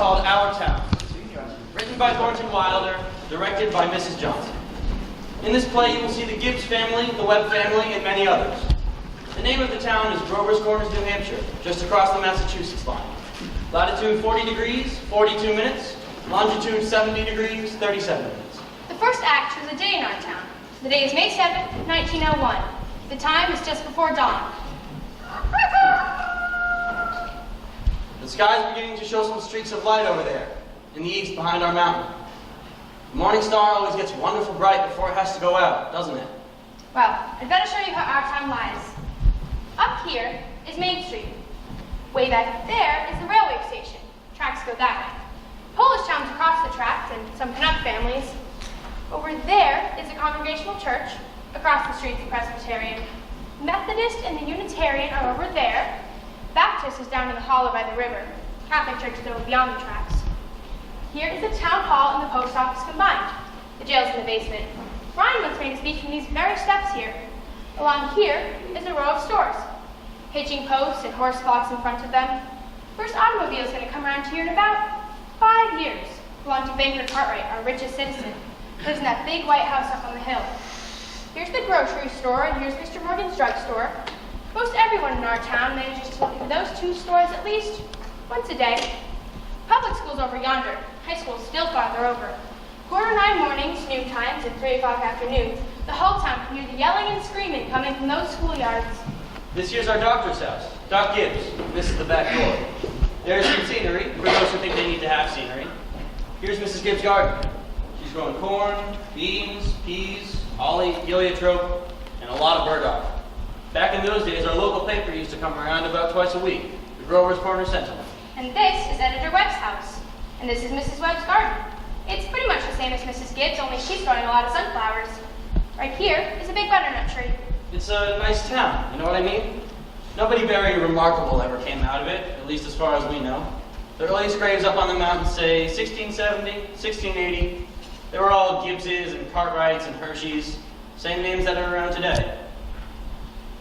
called Our Town, written by Thornton Wilder, directed by Mrs. Johnson. In this play, you will see the Gibbs family, the Webb family, and many others. The name of the town is Grover's Corners, New Hampshire, just across the Massachusetts line. Latitude 40 degrees, 42 minutes. Longitude 70 degrees, 37 minutes. The first act shows a day in our town. The day is May 7th, 1901. The time is just before dawn. The sky is beginning to show some streaks of light over there, in the east behind our mountain. The morning star always gets wonderful bright before it has to go out, doesn't it? Well, I'd better show you how our town lies. Up here is Main Street. Way back there is the railway station. Tracks go that way. Polish towns across the tracks and some Canuck families. Over there is the Congregational Church. Across the street, the Presbyterian. Methodist and the Unitarian are over there. Baptist is down in the hollow by the river. Catholic Church is over beyond the tracks. Here is the town hall and the post office combined. The jail's in the basement. Ryan once made a speech from these very steps here. Along here is a row of stores. Hitching posts and horse clocks in front of them. First automobile is going to come around here in about 5 years. Belonged to Banker Cartwright, our richest citizen. Lives in that big white house up on the hill. Here's the grocery store, and here's Mr. Morgan's drugstore. Most everyone in our town manages to look into those two stores at least once a day. Public school's over yonder. High school's still farther over. 8:45 mornings, noon times, and 3 o'clock afternoon, the whole town can hear the yelling and screaming coming from those schoolyards. This here's our doctor's house, Doc Gibbs. This is the back door. There's some scenery, for those who think they need to have scenery. Here's Mrs. Gibbs' garden. She's growing corn, beans, peas, holly, heliotrope, and a lot of burdock. Back in those days, our local paper used to come around about twice a week, the Grover's Corner Sentinel. And this is Editor Webb's house. And this is Mrs. Webb's garden. It's pretty much the same as Mrs. Gibbs, only she's growing a lot of sunflowers. Right here is a big butternut tree. It's a nice town, you know what I mean? Nobody very remarkable ever came out of it, at least as far as we know. The earliest graves up on the mountain say 1670, 1680. They were all Gibbses and Cartwrights and Hersheys, same names that are around today.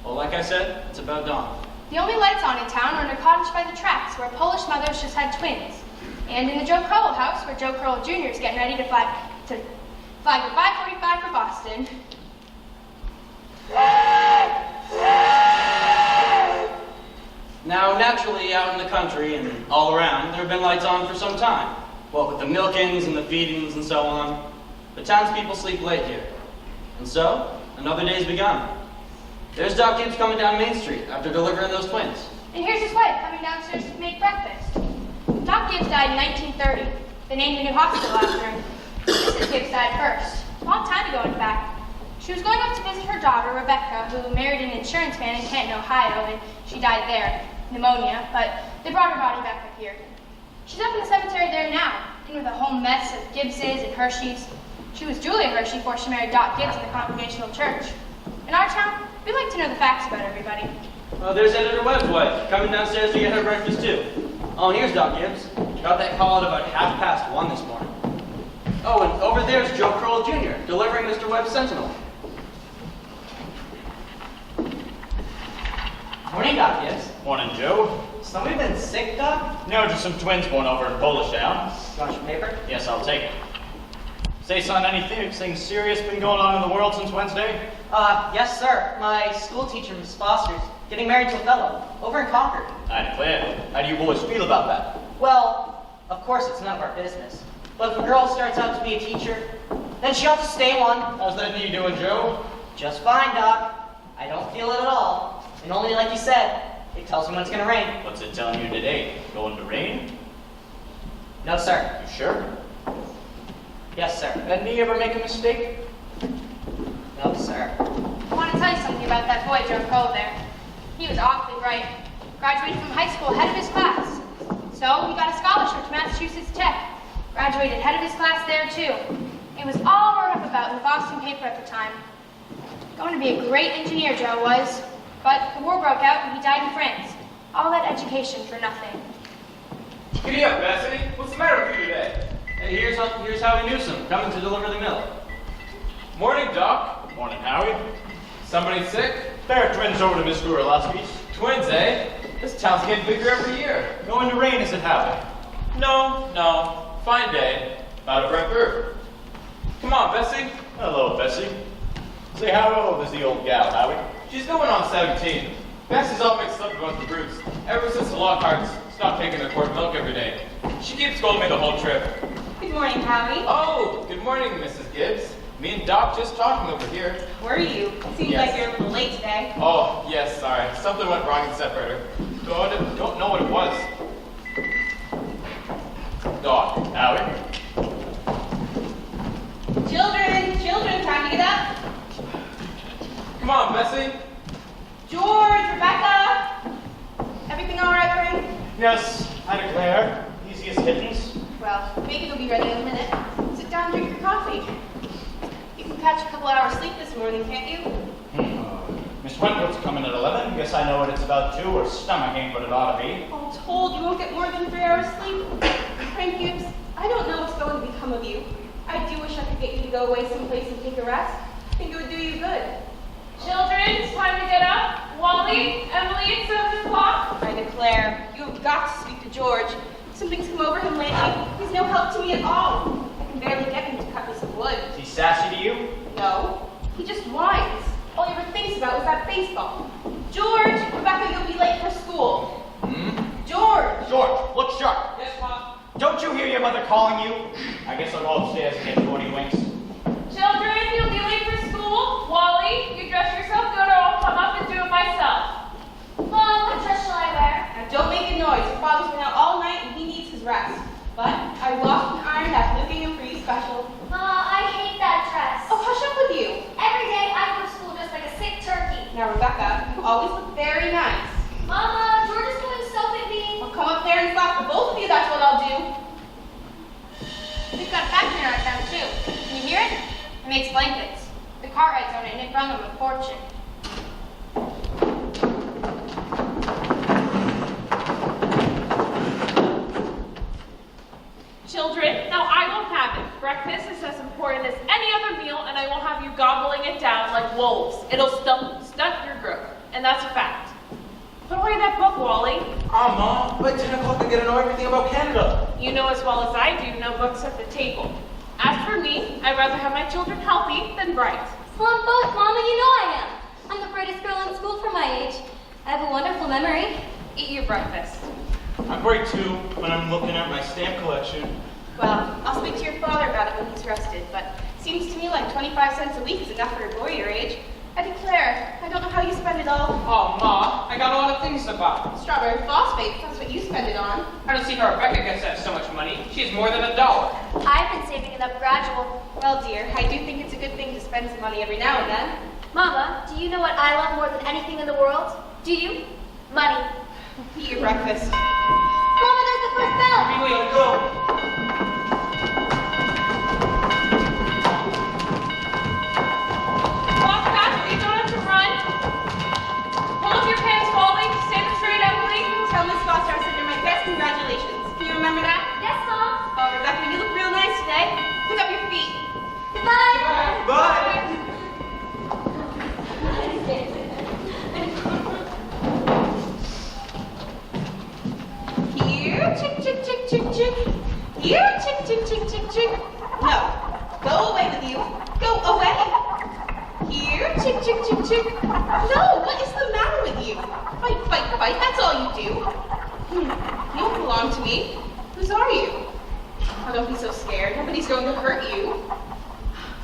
Well, like I said, it's about dawn. The only lights on in town are in a cottage by the tracks where Polish mothers just had twins. And in the Joe Crowell house where Joe Crowell Jr. is getting ready to flag the 545 for Boston. Now, naturally, out in the country and all around, there have been lights on for some time. What with the milkings and the feedings and so on. The townspeople sleep late here. And so, another day's begun. There's Doc Gibbs coming down Main Street after delivering those twins. And here's his wife coming downstairs to make breakfast. Doc Gibbs died in 1930. They named a new hospital after him. Mrs. Gibbs died first. A long time ago, in fact. She was going up to visit her daughter, Rebecca, who married an insurance man in Canton, Ohio, and she died there. Pneumonia, but they brought her body back up here. She's up in the cemetery there now, in with a whole mess of Gibbses and Hersheys. She was Julia Hershey before she married Doc Gibbs in the Congregational Church. In our town, we like to know the facts about everybody. Well, there's Editor Webb's wife, coming downstairs to get her breakfast too. Oh, and here's Doc Gibbs. Got that call at about 1:30 this morning. Oh, and over there's Joe Crowell Jr., delivering Mr. Webb's Sentinel. Morning, Doc Gibbs. Morning, Joe. Somebody been sick, Doc? No, just some twins born over in Polish town. You want your paper? Yes, I'll take it. Say, son, anything serious been going on in the world since Wednesday? Yes, sir. My school teacher, Miss Foster's, getting married to a fellow over in Concord. I declare. How do you boys feel about that? Well, of course it's none of our business. But if a girl starts out to be a teacher, then she ought to stay one. How's that knee doing, Joe? Just fine, Doc. I don't feel it at all. And only like you said, it tells me when it's gonna rain. What's it telling you today? Going to rain? No, sir. You sure? Yes, sir. That knee ever make a mistake? No, sir. I want to tell you something about that boy, Joe Crowell there. He was awfully bright. Graduated from high school head of his class. So he got a scholarship to Massachusetts Tech. Graduated head of his class there, too. It was all wrote up about in the Boston paper at the time. Going to be a great engineer, Joe was. But the war broke out and he died in France. All that education for nothing. Giddy up, Bessie. What's the matter with you today? Hey, here's Howie Newsom, coming to deliver the milk. Morning, Doc. Morning, Howie. Somebody sick? There are twins over to Miss Guralowski's. Twins, eh? This town's getting bigger every year. Going to rain, is it, Howie? No. Fine day. About a burnt bird. Come on, Bessie. Hello, Bessie. Say, how old is the old gal, Howie? She's going on 17. Bessie's all mixed up about the brutes. Ever since the Lockharts stopped taking their quart milk every day. She keeps scolding me the whole trip. Good morning, Howie. Oh, good morning, Mrs. Gibbs. Me and Doc just talking over here. Were you? Seems Yes. like you're a little late today. Oh, yes, sorry. Something went wrong in separator. Don't know what it was. Doc. Howie? Children, time to get up. Come on, Bessie. George, Rebecca. Everything all right, friend? Yes, I declare. Easiest kittens. Well, maybe they'll be ready in a minute. Sit down and drink your coffee. You can catch a couple hours sleep this morning, can't you? Miss Wentworth's coming at 11. Guess I know what it's about, too. Her stomach ain't what it ought to be. All told, you won't get more than 3 hours sleep. Frank Gibbs, I don't know what's going to become of you. I do wish I could get you to go away someplace and take a rest. I think it would do you good. Children, it's time to get up. Wally, Emily, it's 7 o'clock. I declare, you have got to speak to George. Something's come over him lately. He's no help to me at all. I can barely get him to cut me some wood. Is he sassy to you? No, he just whines. All he ever thinks about is that baseball. George, Rebecca, you'll be late for school. George! George, look sharp. Yes, Mom. Don't you hear your mother calling you? I guess I'll go upstairs and get 40 winks. Children, you'll be late for school. Wally, you dress yourself good or I'll come up and do it myself. Mom, what dress shall I wear? Now don't make a noise. Your father's been out all night and he needs his rest. But I washed and ironed that blue gingham for you special. Ma, I hate that dress. Oh, hush up with you. Every day I go to school just like a sick turkey. Now, Rebecca, you always look very nice. Mama, George is going to self at me. I'll come up there and slap the both of you, that's what I'll do. We've got a factory right down too. Can you hear it? It makes blankets. The Cartwrights own it and it run them a fortune. Children, now I will have it. Breakfast is as important as any other meal, and I will have you gobbling it down like wolves. It'll stunt your growth, and that's a fact. Put away that book, Wally. Mom, by 10 o'clock I get to know everything about Canada. You know as well as I do, no books at the table. As for me, I'd rather have my children healthy than bright. Well, I'm both, Mama. You know I am. I'm the brightest girl in school for my age. I have a wonderful memory. Eat your breakfast. I'm great, too, when I'm looking at my stamp collection. Well, I'll speak to your father about it when he's rested, but seems to me like 25 cents a week is enough for a boy your age. I declare, I don't know how you spend it all. Oh, Ma, I got a lot of things to buy. Strawberry phosphate, that's what you spend it on. I don't see how Rebecca gets that so much money. She has more than $1. I've been saving it up gradual. Well, dear, I do think it's a good thing to spend some money every now and then. Mama, do you know what I love more than anything in the world? Do you? Money. Eat your breakfast. Mama, there's the first bell. Really, let's go. Walk fast, you don't have to run. Pull up your pants, Wally. Stand up straight, Emily. Tell Miss Foster I sent her my best congratulations. Can you remember that? Yes, Mom. Oh, Rebecca, you look real nice today. Pick up your feet. Goodbye. Bye. Here, chick, chick, chick, chick, chick. Here, chick, chick, chick, chick, chick. No, go away with you. Go away. Here, chick, chick, chick, chick. No, what is the matter with you? Fight, fight, fight. That's all you do. You don't belong to me. Whose are you? Oh, don't be so scared. Nobody's going to hurt you.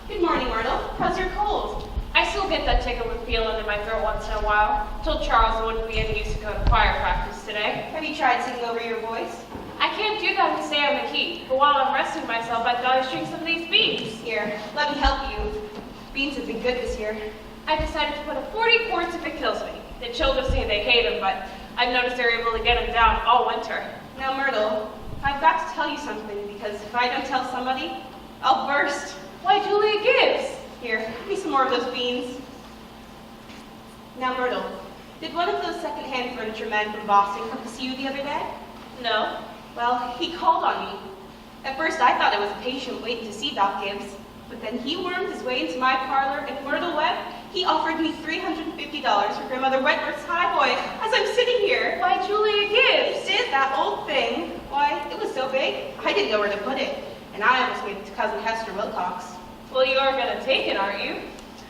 Good morning, Myrtle. How's your cold? I still get that tickling feeling in my throat once in a while. Told Charles it wouldn't be any use to go to choir practice today. Have you tried singing over your voice? I can't do that and stay on the key. But while I'm resting myself, I thought I'd drink some of these beans. Here, let me help you. Beans have been good this year. I decided to put a 40 quarts if it kills me. The children say they hate them, but I've noticed they're able to get them down all winter. Now, Myrtle, I've got to tell you something because if I don't tell somebody, I'll burst. Why, Julia Gibbs? Here, give me some more of those beans. Now, Myrtle, did one of those second-hand furniture men from Boston come to see you the other day? No. Well, he called on me. At first, I thought it was a patient waiting to see Doc Gibbs, but then he wormed his way into my parlor, and Myrtle Webb, he offered me $350 for Grandmother Wentworth's highboy as I'm sitting here. Why, Julia Gibbs? He did that old thing. Why, it was so so big, I didn't know where to put it. And I almost gave it to Cousin Hester Wilcox. Well, you are going to take it, aren't you?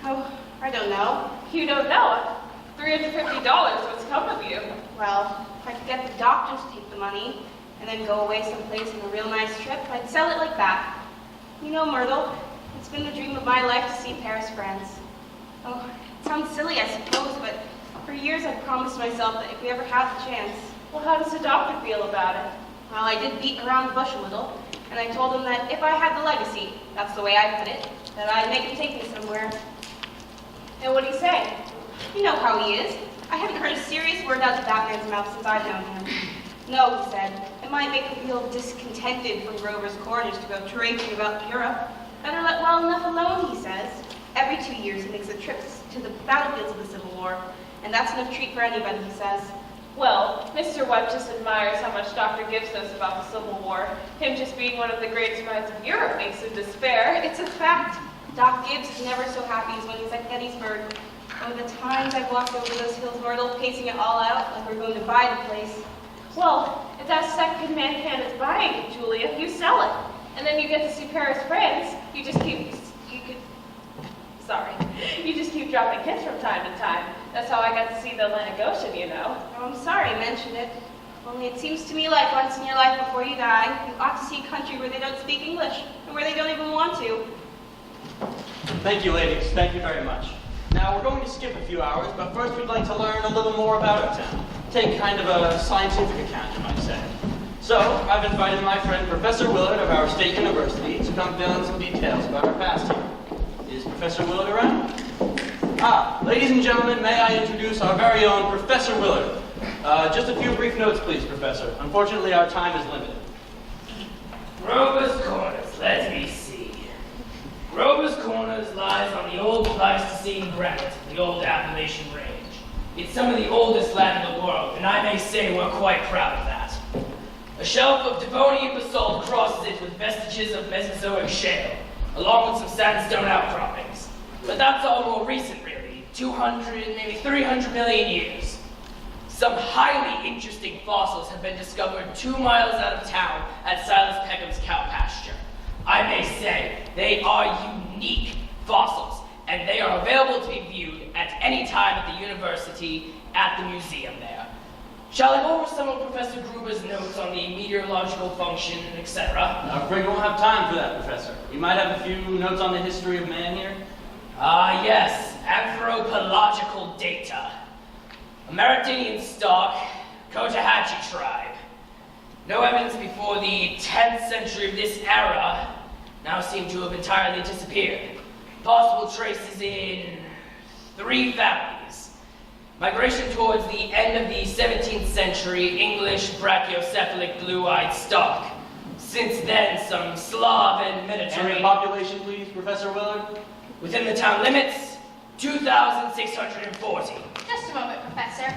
Oh, I don't know. You don't know. $350, what's come of you? Well, if I could get the doctors to take the money and then go away someplace on a real nice trip, I'd sell it like that. You know, Myrtle, it's been the dream of my life to see Paris, France. Oh, it sounds silly, I suppose, but for years I've promised myself that if we ever had the chance. Well, how does the doctor feel about it? Well, I did beat around the bush a little, and I told him that if I had the legacy, that's the way I put it, that I'd make him take me somewhere. And what do you say? You know how he is. I haven't heard a serious word out of that man's mouth since I've known him. No, he said, it might make him feel discontented from Grover's Corners to go traipsing about Europe. Better let well enough alone, he says. Every 2 years he makes a trip to the battlefields of the Civil War, and that's enough treat for anybody, he says. Well, Mr. Webb just admires how much Dr. Gibbs knows about the Civil War. Him just being one of the greatest minds of Europe makes him despair. It's a fact. Doc Gibbs is never so happy as when he's at Gettysburg. Oh, the times I've walked over those hills, Myrtle, pacing it all out like we're going to buy the place. Well, if that second-hand hand is buying it, Julia, you sell it. And then you get to see Paris, France. You just keep dropping hints from time to time. That's how I got to see the Atlantic Ocean, you know. Oh, I'm sorry I mentioned it. Only it seems to me like once in your life before you die, you ought to see a country where they don't speak English, or where they don't even want to. Thank you, ladies. Thank you very much. Now, we're going to skip a few hours, but first we'd like to learn a little more about our town. Take kind of a scientific account, you might say. So, I've invited my friend Professor Willard of our state university to come fill in some details about our past here. Is Professor Willard around? Ladies and gentlemen, may I introduce our very own Professor Willard. Just a few brief notes, please, Professor. Unfortunately, our time is limited. Grover's Corners, let me see. Grover's Corners lies on the old Pleistocene granite of the old Appalachian Range. It's some of the oldest land in the world, and I may say we're quite proud of that. A shelf of Devonian basalt crosses it with vestiges of Mesozoic shale, along with some sandstone outcroppings. But that's all more recent, really. 200, maybe 300 million years. Some highly interesting fossils have been discovered 2 miles out of town at Silas Peckham's cow pasture. I may say they are unique fossils, and they are available to be viewed at any time at the university, at the museum there. Shall I go over some of Professor Gruber's notes on the meteorological function, etc.? I'm afraid we won't have time for that, Professor. You might have a few notes on the history of man here? Ah, yes, anthropological data. Meritinian stock, Cotahatchee tribe. No evidence before the 10th century of this era, now seem to have entirely disappeared. Possible traces in 3 families. Migration towards the end of the 17th century, English brachiocephalic blue-eyed stock. Since then, some Slav and Mediterranean... And the population, please, Professor Willard? Within the town limits, 2,640. Just a moment, Professor.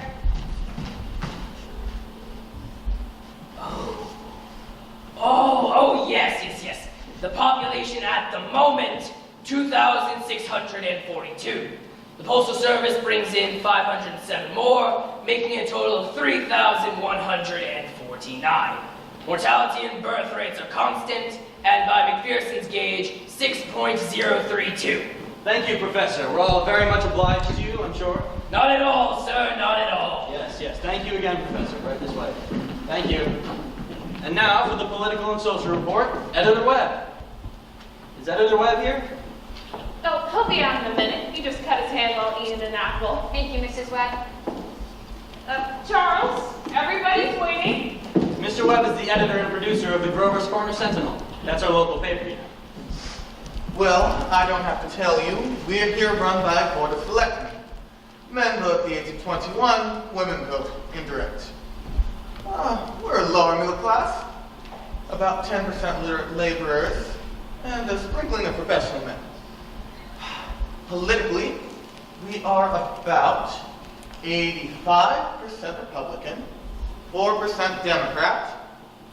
Oh, yes. The population at the moment, 2,642. The Postal Service brings in 507 more, making a total of 3,149. Mortality and birth rates are constant, and by McPherson's gauge, 6.032. Thank you, Professor. We're all very much obliged to you, I'm sure. Not at all, sir, not at all. Yes. Thank you again, Professor. Right this way. Thank you. And now for the political and social report, Editor Webb. Is Editor Webb here? Oh, he'll be out in a minute. He just cut his hand while eating an apple. Thank you, Mrs. Webb. Charles, everybody's waiting. Mr. Webb is the editor and producer of the Grover's Corner Sentinel. That's our local paper, you know. Well, I don't have to tell you, we're here run by a board of selectmen. Men vote at the age of 21, women vote indirect. We're a lower middle class, about 10% literate laborers, and a sprinkling of professional men. Politically, we are about 85% Republican, 4% Democrat,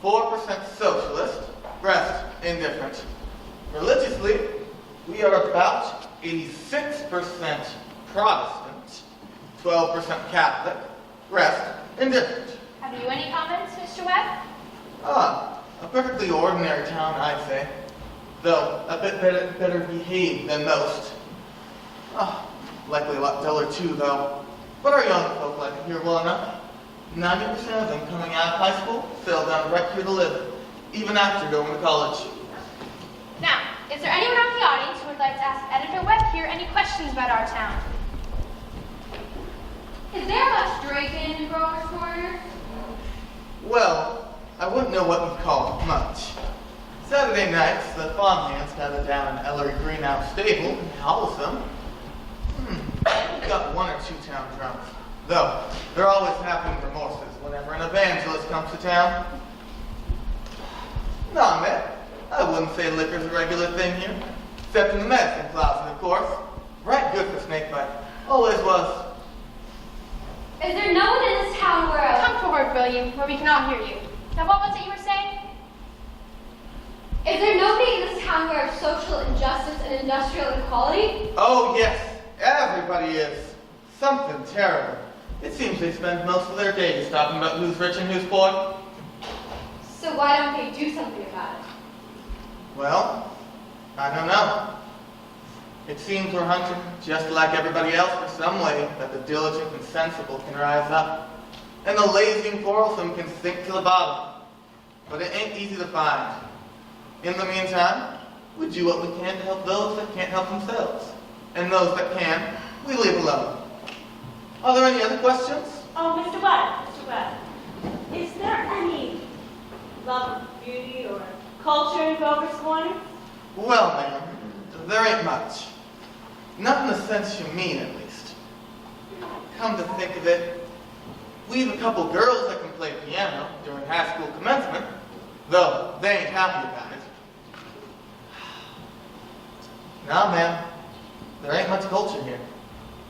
4% Socialist, rest indifferent. Religiously, we are about 86% Protestant, 12% Catholic, rest indifferent. Have you any comments, Mr. Webb? A perfectly ordinary town, I'd say. Though, a bit better behaved than most. Likely a lot duller too, though. But our young folk like it here well enough. 90% of them coming out of high school settle down right here to live, even after going to college. Now, is there anyone out in the audience who would like to ask Editor Webb here any questions about our town? Is there much drinking in Grover's Corner? Well, I wouldn't know what you'd call much. Saturday nights, the farmhands gather down in Ellery Greenhouse Stable and Howlsome. We've got one or two town drunks. Though, they're always having remorses whenever an evangelist comes to town. Nah, man, I wouldn't say liquor's a regular thing here. Except in the medicine closet, of course. Right good for snakebite. Always was. Is there no one in this town where Come forward, William, where we can all hear you. Now, what was it you were saying? Is there nobody in this town aware of social injustice and industrial inequality? Oh, yes. Everybody is. Something terrible. It seems they spend most of their days talking about who's rich and who's poor. So why don't they do something about it? Well, I don't know. It seems we're hunting, just like everybody else, for some way that the diligent and sensible can rise up, and the lazy and quarrelsome can sink to the bottom. But it ain't easy to find. In the meantime, we do what we can to help those that can't help themselves. And those that can, we leave alone. Are there any other questions? Oh, Mr. Webb, is there any love of beauty or culture in Grover's Corner? Well, ma'am, there ain't much. Not in the sense you mean, at least. Come to think of it, we've a couple girls that can play piano during high school commencement, though they ain't happy about it. Nah, ma'am, there ain't much culture here.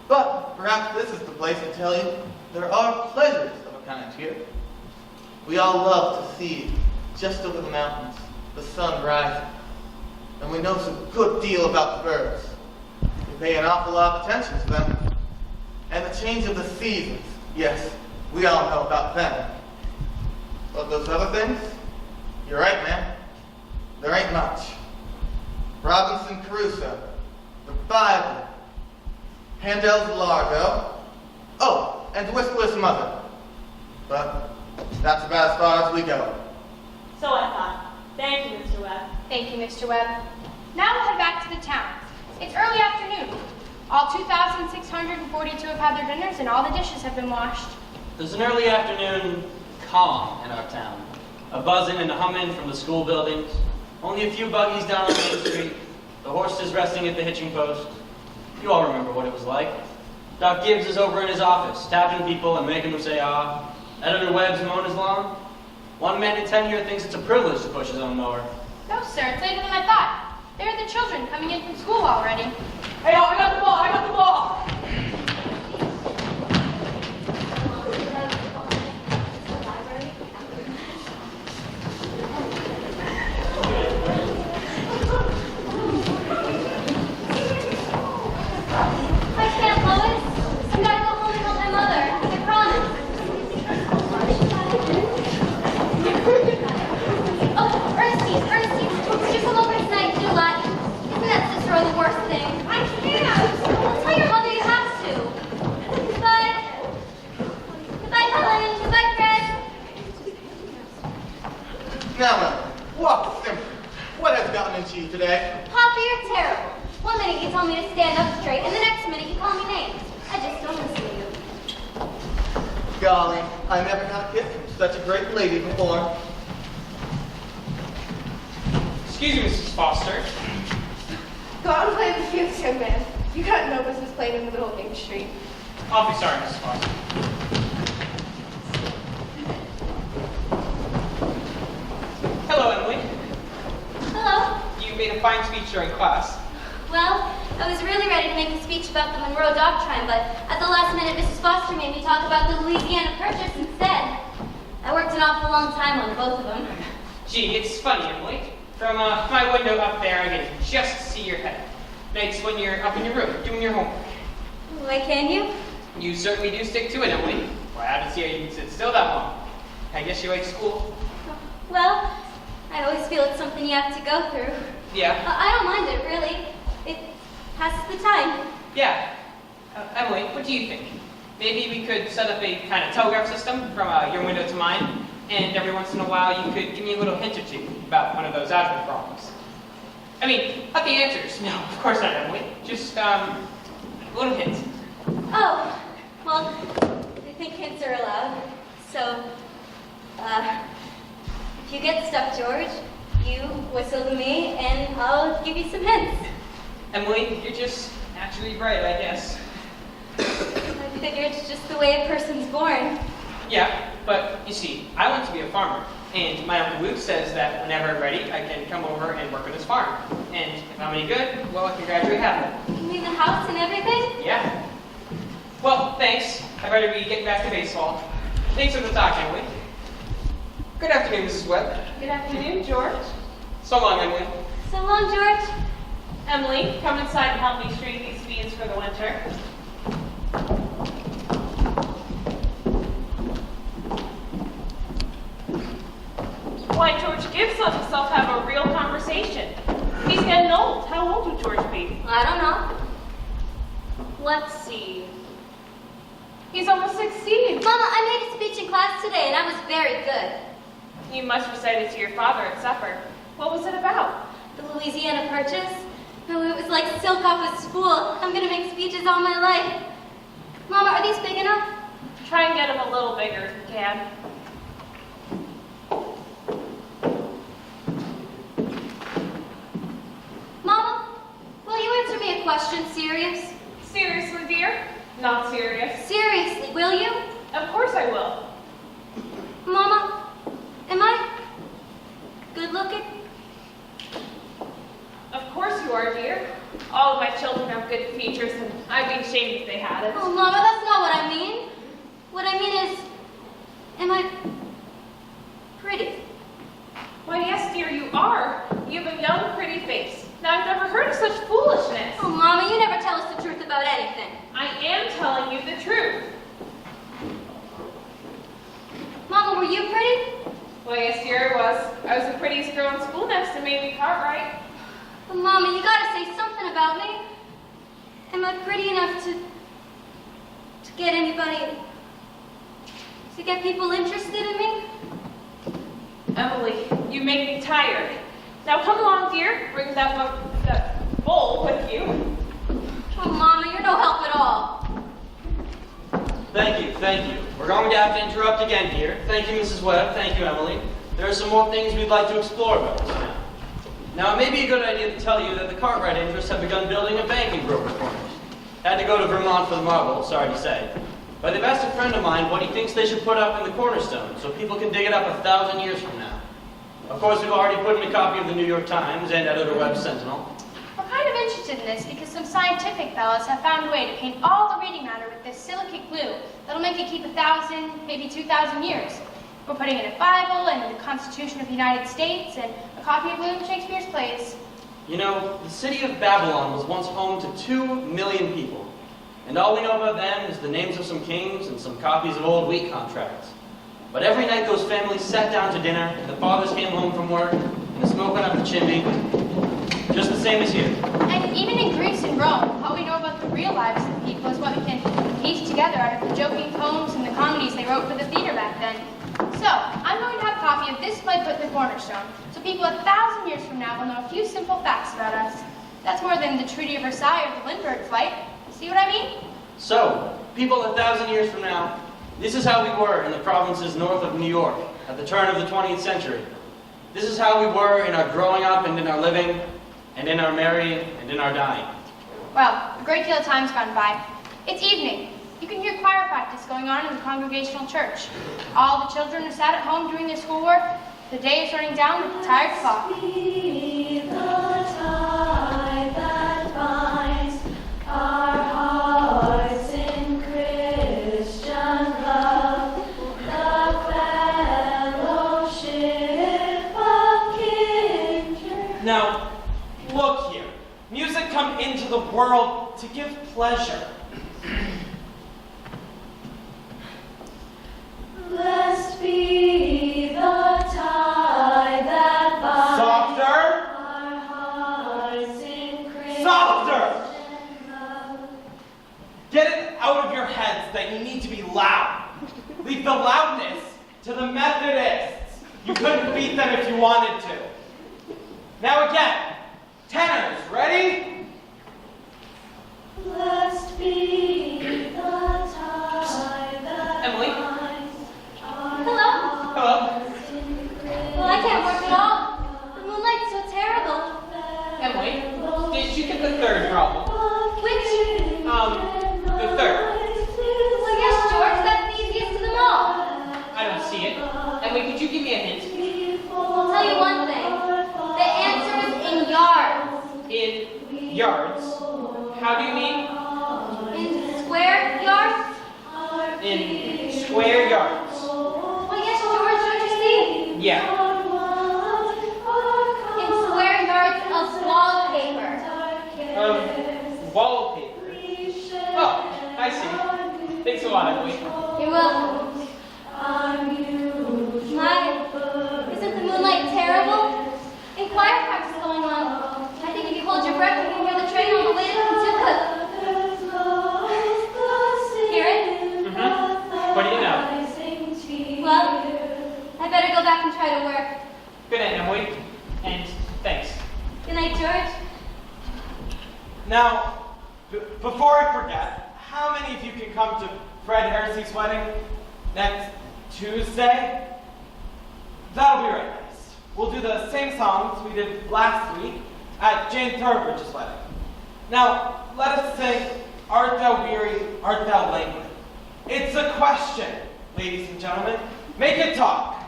But perhaps this is the place to tell you there are pleasures of a kind here. We all love to see, just over the mountains, the sun rising. And we know a good deal about the birds. We pay an awful lot of attention to them. And the change of the seasons, yes, we all know about them. But those other things, you're right, man. There ain't much. Robinson Crusoe, the Bible, Handel's Largo, oh, and Whistler's Mother. But that's about as far as we go. So I thought. Thank you, Mr. Webb. Thank you, Mr. Webb. Now we'll head back to the town. It's early afternoon. All 2,642 have had their dinners and all the dishes have been washed. There's an early afternoon calm in our town. A buzzing and a humming from the school buildings. Only a few buggies down on Main Street. The horses resting at the hitching post. You all remember what it was like. Doc Gibbs is over in his office, tapping people and making them say ah. Editor Webb's mowing his lawn. One man in tenure thinks it's a privilege to push his own mower. No, sir, it's later than I thought. There are the children coming in from school already. Hey, I got the ball! I got the ball! I can't, Lois. I gotta go home and help my mother. I promise. Oh, Ernestine, could you come over tonight and do Latin? Isn't that sister the worst thing? I can't. Well, tell your mother you have to. Goodbye. Goodbye, Helen. Goodbye, Fred. Now, walk simply. What has gotten into you today? Papa, you're terrible. One minute you tell me to stand up straight, and the next minute you call me names. I just don't listen to you. Golly, I never got a kiss from such a great lady before. Excuse me, Mrs. Foster. Go out and play with the kids, young man. You got no business playing in the middle of Main Street. I'll be sorry, Mrs. Foster. Hello, Emily. Hello. You made a fine speech during class. Well, I was really ready to make a speech about the Monroe Doctrine, but at the last minute, Mrs. Foster made me talk about the Louisiana Purchase instead. I worked an awful long time on both of them. Gee, it's funny, Emily. From my window up there, I can just see your head. Nights when you're up in your room doing your homework. Why can you? You certainly do stick to it, Emily. Well, I haven't seen how you can sit still that long. I guess you like school. Well, I always feel it's something you have to go through. Yeah. I don't mind it, really. It passes the time. Yeah. Emily, what do you think? Maybe we could set up a kind of telegraph system from your window to mine, and every once in a while you could give me a little hint or two about one of those algebra problems. I mean, not the answers. No, of course not, Emily. Just a little hint. Oh, well, I think hints are allowed. So, if you get stuck, George, you whistle to me, and I'll give you some hints. Emily, you're just naturally bright, I guess. I figure it's just the way a person's born. Yeah, but you see, I want to be a farmer, and my Uncle Luke says that whenever I'm ready, I can come over and work on his farm. And if I'm any good, well, I can graduate happily. You mean the house and everything? Yeah. Well, thanks. I better be getting back to baseball. Thanks for the talk, Emily. Good afternoon, Mrs. Webb. Good afternoon, George. So long, Emily. So long, George. Emily, come inside and help me string these beans for the winter. Why, George Gibbs let himself have a real conversation. He's getting old. How old would George be? I don't know. Let's see. He's almost 16. Mama, I made a speech in class today, and I was very good. You must recite it to your father at supper. What was it about? The Louisiana Purchase. Oh, it was like silk off of spool. I'm gonna make speeches all my life. Mama, are these big enough? Try and get him a little bigger if you can. Mama, will you answer me a question serious? Seriously, dear? Not serious. Seriously, will you? Of course I will. Mama, am I good looking? Of course you are, dear. All of my children have good features, and I'd be ashamed if they hadn't. Oh, Mama, that's not what I mean. What I mean is, am I pretty? Why, yes, dear, you are. You have a young, pretty face. Now, I've never heard of such foolishness. Oh, Mama, you never tell us the truth about anything. I am telling you the truth. Mama, were you pretty? Well, yes, dear, I was. I was the prettiest girl in school next to Mamie Cartwright. But Mama, you gotta say something about me. Am I pretty enough to get anybody, to get people interested in me? Emily, you make me tired. Now come along, dear. Bring that bowl with you. Oh, Mama, you're no help at all. Thank you, thank you. We're going to have to interrupt again here. Thank you, Mrs. Webb. Thank you, Emily. There are some more things we'd like to explore about this now. Now, it may be a good idea to tell you that the Cartwright interests have begun building a bank in Grover Corners. Had to go to Vermont for the marble, sorry to say. But they've asked a friend of mine what he thinks they should put up in the cornerstone so people can dig it up 1,000 years from now. Of course, we've already put in a copy of the New York Times and Editor Webb's Sentinel. We're kind of interested in this because some scientific fellows have found a way to paint all the reading matter with this silicate glue that'll make it keep 1,000, maybe 2,000 years. We're putting in a Bible and the Constitution of the United States and a copy of William Shakespeare's plays. You know, the city of Babylon was once home to 2 million people. And all we know about them is the names of some kings and some copies of old wheat contracts. But every night those families sat down to dinner, and the fathers came home from work, and the smoke went up the chimney, just the same as here. And even in Greece and Rome, all we know about the real lives of the people is what we can piece together out of the joking poems and the comedies they wrote for the theater back then. So, I'm going to have a copy of this play put in the cornerstone, so people 1,000 years from now will know a few simple facts about us. That's more than the Treaty of Versailles or the Lindbergh flight. See what I mean? So, people 1,000 years from now, this is how we were in the provinces north of New York at the turn of the 20th century. This is how we were in our growing up and in our living, and in our marrying and in our dying. Well, a great deal of time's gone by. It's evening. You can hear choir practice going on in the Congregational Church. All the children are sat at home doing their schoolwork. The day is running down with a tired clock. Be the tie that binds our hearts in Christian love, the fellowship of kindred. Now, look here. Music come into the world to give pleasure. Blessed be the tie that out of your heads that you need to be loud. Leave the loudness to the Methodists. You couldn't beat them if you wanted to. Now again, tenors, ready? Blessed be the tie that Emily? Hello? Hello? Well, I can't work at all. The moonlight's so terrible. Emily, did you get the third problem? Which? The third. Well, yes, George, that's the easiest of them all. I don't see it. Emily, could you give me a hint? I'll tell you one thing. The answer is in yards. In yards. How do you mean? In square yards? In square yards. Well, yes, George, don't you see? Yeah. In square yards of wallpaper. Wallpaper. Oh, I see. Thanks a lot, Emily. You're welcome. My, isn't the moonlight terrible? In choir practice going on. I think if you hold your breath, you can hear the train on the way to Kentucky. Hear it? Mm-hmm. What do you know? Well, I better go back and try to work. Good night, Emily. And thanks. Good night, George. Now, before I forget, how many of you can come to Fred Hersey's wedding next Tuesday? That'll be right nice. We'll do the same songs we did last week at Jane Thorbridge's wedding. Now, let us sing Art Thou Weary, Art Thou Languid. It's a question, ladies and gentlemen. Make it talk.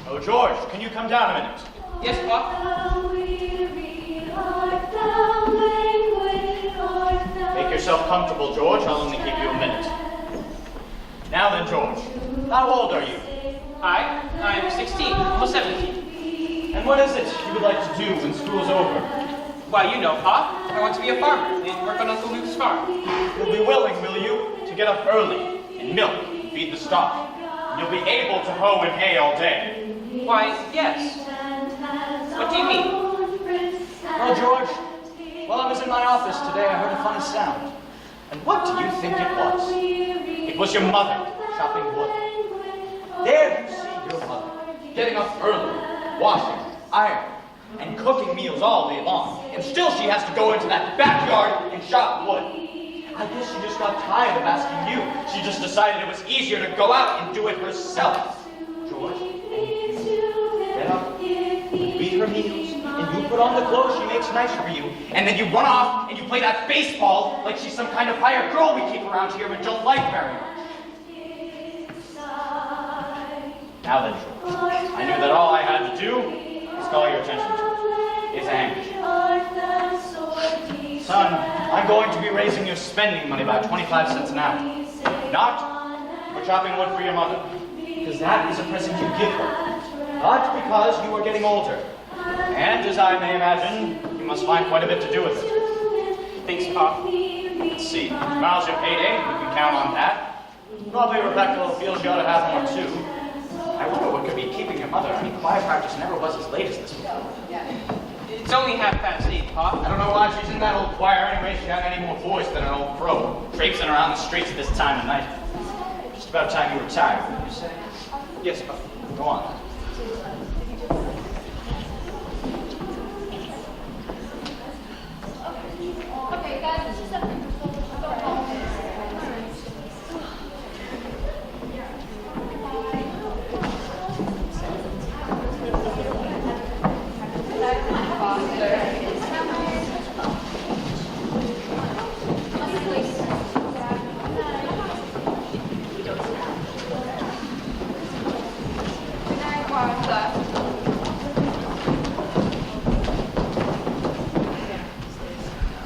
Oh, George, can you come down a minute? Yes, Pop? Make yourself comfortable, George. I'll only keep you a minute. Now then, George, how old are you? I'm 16, almost 17. And what is it you would like to do when school's over? Why, you know, Pop. I want to be a farmer and work on Uncle Luke's farm. You'll be willing, will you, to get up early and milk, feed the stock. You'll be able to hoe and hay all day. Why, yes. What do you mean? Well, George, while I was in my office today, I heard a funny sound. And what do you think it was? It was your mother chopping wood. There you see your mother, getting up early, washing, ironing, and cooking meals all day long. And still she has to go into that backyard and chop wood. I guess she just got tired of asking you. She just decided it was easier to go out and do it herself. George, get up, feed her meals, and you put on the clothes she makes nice for you, and then you run off and you play that baseball like she's some kind of hired girl we keep around here but don't like very much. Now then, George, I knew that all I had to do is call your attention to it. It's a handkerchief. Son, I'm going to be raising your spending money by 25 cents an hour. Not for chopping wood for your mother, because that is a present you give her, but because you are getting older. And as I may imagine, you must find quite a bit to do with it. Thanks, Pop. Let's see, tomorrow's your payday, you can count on that. Probably Rebecca feels you ought to have more too. I wonder what could be keeping your mother. I mean, choir practice never was as late as this before. It's only 8:30, Pop. I don't know why she's in that old choir anyway. She had any more voice than an old crow. Traipsing around the streets at this time of night. Just about time you retired, wouldn't you say? Yes, Pop. Go on. Okay, guys, let's just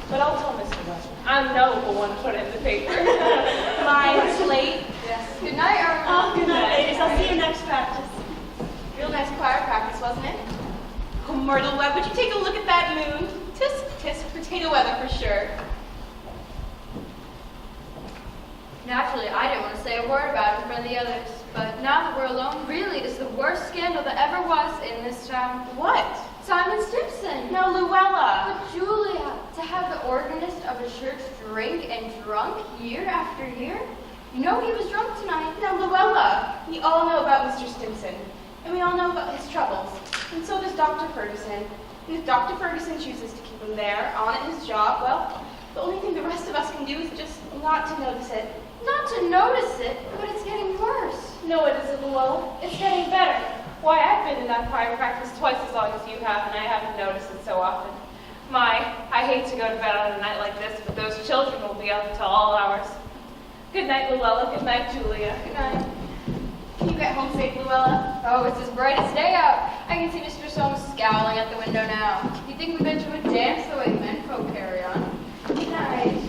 But I'll tell Mr. West. I know who one put it in the paper. Mine's late. Yes. Good night, everyone. Oh, good night, ladies. I'll see you next practice. Real nice choir practice, wasn't it? Oh, Myrtle Webb, would you take a look at that moon? Tisk, tisk, potato weather for sure. Naturally, I didn't want to say a word about it in front of the others, but now that we're alone, really, it's the worst scandal that ever was in this town. What? Simon Stimpson. No, Luella. But Julia, to have the organist of a church drink and drunk year after year? You know he was drunk tonight. Now, Luella, we all know about Mr. Stimson, and we all know about his troubles, and so does Dr. Ferguson. And if Dr. Ferguson chooses to keep him there, on at his job, well, the only thing the rest of us can do is just not to notice it. Not to notice it, but it's getting worse. No, it isn't, Luella. It's getting better. Why, I've been in that choir practice twice as long as you have, and I haven't noticed it so often. My, I hate to go to bed on a night like this, but those children will be up until all hours. Good night, Luella. Good night, Julia. Good night. Can you get home safe, Luella? Oh, it's as bright as day out. I can see Mr. Soames scowling at the window now. Do you think we've been to a dance the way men folk carry on? Good night.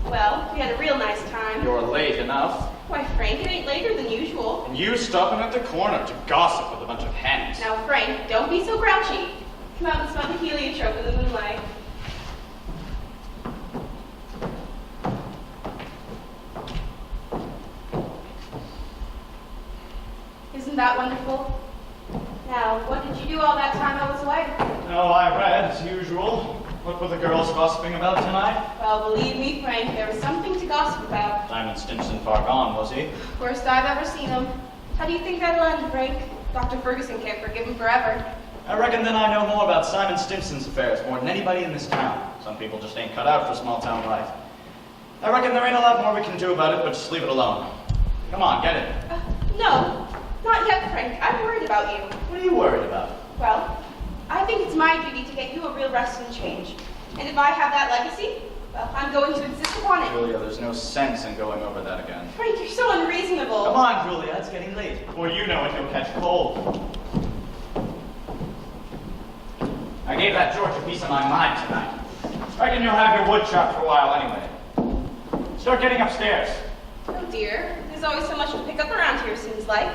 Well, we had a real nice time. You're late enough. Why, Frank, it ain't later than usual. And you stopping at the corner to gossip with a bunch of hens. Now, Frank, don't be so grouchy. Come out and smell the heliotrope in the moonlight. Isn't that wonderful? Now, what did you do all that time I was away? Oh, I read, as usual. What were the girls gossiping about tonight? Well, believe me, Frank, there was something to gossip about. Simon Stimson far gone, was he? Worst I've ever seen him. How do you think that'll end, Frank? Dr. Ferguson can't forgive him forever. I reckon then I know more about Simon Stimson's affairs more than anybody in this town. Some people just ain't cut out for small town life. I reckon there ain't a lot more we can do about it, but just leave it alone. Come on, get it. No, not yet, Frank. I'm worried about you. What are you worried about? Well, I think it's my duty to get you a real rest and change. And if I have that legacy, well, I'm going to insist upon it. Julia, there's no sense in going over that again. Frank, you're so unreasonable. Come on, Julia, it's getting late. Before you know it, you'll catch cold. I gave that George a piece of my mind tonight. I reckon you'll have your wood chopped for a while anyway. Start getting upstairs. Oh dear, there's always so much to pick up around here, seems like.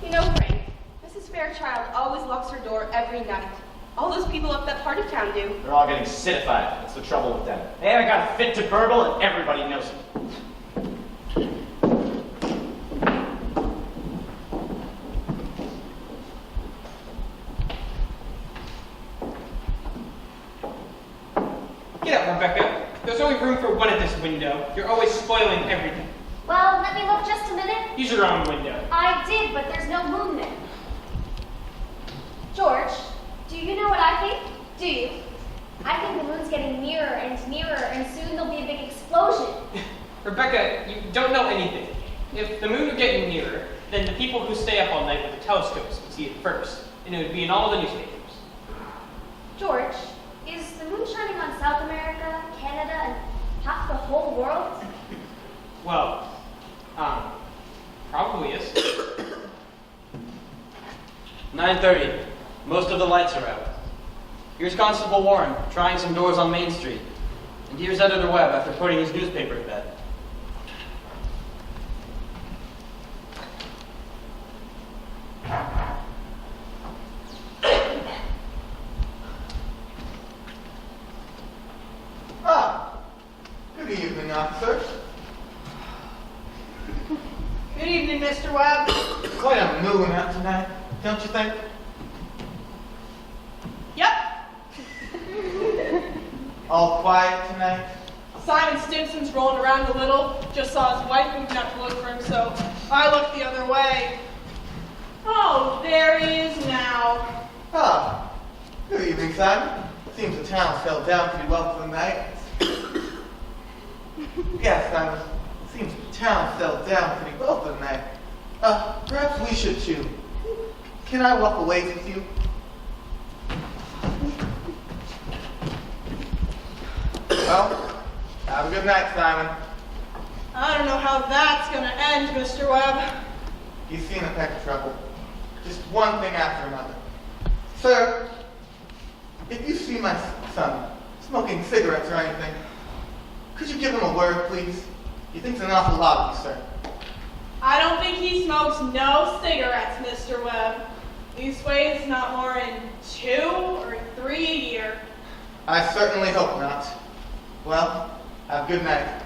You know, Frank, Mrs. Fairchild always locks her door every night. All those people up that part of town do. They're all getting citified. That's the trouble with them. They haven't got a fit to burgle, and everybody knows it. Get up, Rebecca. There's only room for one at this window. You're always spoiling everything. Well, let me look just a minute. Use your own window. I did, but there's no moon there. George, do you know what I think? Do you? I think the moon's getting nearer and nearer, and soon there'll be a big explosion. Rebecca, you don't know anything. If the moon were getting nearer, then the people who stay up all night with the telescopes would see it first, and it would be in all the newspapers. George, is the moon shining on South America, Canada, and half the whole world? Well, probably is. 9:30. Most of the lights are out. Here's Constable Warren trying some doors on Main Street. And here's Editor Webb after putting his newspaper to bed. Good evening, officer. Good evening, Mr. Webb. Quite a moon out tonight, don't you think? Yep. All quiet tonight? Simon Stimson's rolling around a little. Just saw his wife moving out to look for him, so I looked the other way. Oh, there he is now. Ah, good evening, Simon. Seems the town fell down pretty well for the night. Yes, Simon. Seems the town fell down pretty well for the night. Perhaps we should too. Can I walk a ways with you? Well, have a good night, Simon. I don't know how that's gonna end, Mr. Webb. He's seen a peck of trouble. Just one thing after another. Sir, if you see my son smoking cigarettes or anything, could you give him a word, please? He thinks an awful lot of you, sir. I don't think he smokes no cigarettes, Mr. Webb. Leastways, not more than 2 or 3 a year. I certainly hope not. Well, have a good night.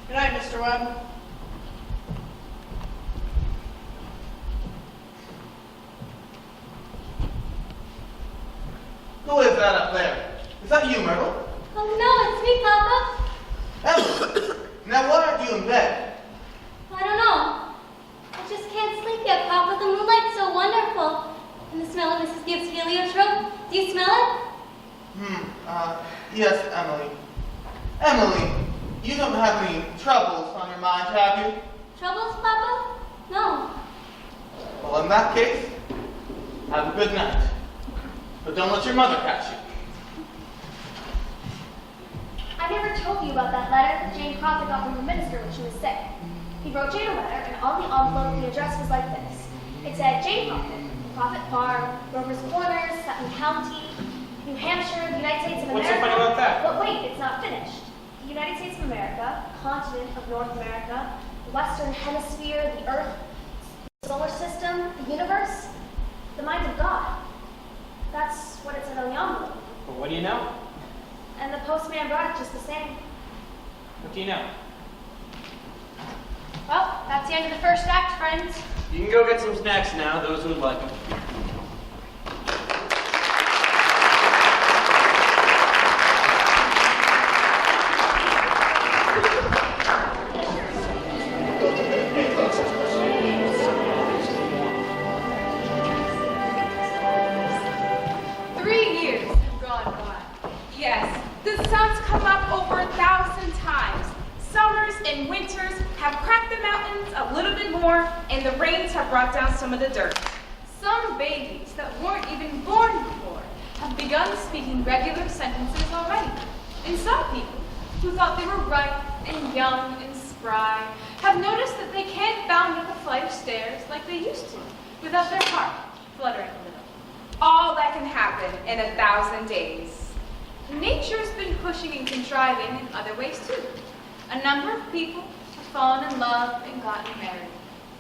Good night, Mr. Webb. Who is that up there? Is that you, Myrtle? Oh no, it's me, Papa. Emily! Now why aren't you in bed? I don't know. I just can't sleep yet, Papa. The moonlight's so wonderful. And the smell of Mrs. Gibbs' heliotrope. Do you smell it? Yes, Emily. Emily, you don't have any troubles on your mind, have you? Troubles, Papa? No. Well, in that case, have a good night. But don't let your mother catch you. I never told you about that letter that Jane Prophet got from her minister when she was sick. He wrote Jane a letter, and on the envelope, the address was like this. It said, Jane Prophet, Prophet Farm, Rover's Corners, Sutton County, New Hampshire, the United States of America. What's so funny about that? But wait, it's not finished. The United States of America, continent of North America, the Western Hemisphere, the Earth, the solar system, the universe, the mind of God. That's what it said on the envelope. But what do you know? And the postman brought it just the same. What do you know? Well, that's the end of the first act, friends. You can go get some snacks now, those who would like them. Yes, the sun's come up over 1,000 times. Summers and winters have cracked the mountains a little bit more, and the rains have brought down some of the dirt. Some babies that weren't even born before have begun speaking regular sentences already. And some people who thought they were ripe and young and spry have noticed that they can't bound up a flight of stairs like they used to without their heart fluttering a little. All that can happen in 1,000 days. Nature's been pushing and contriving in other ways too. A number of people have fallen in love and gotten married.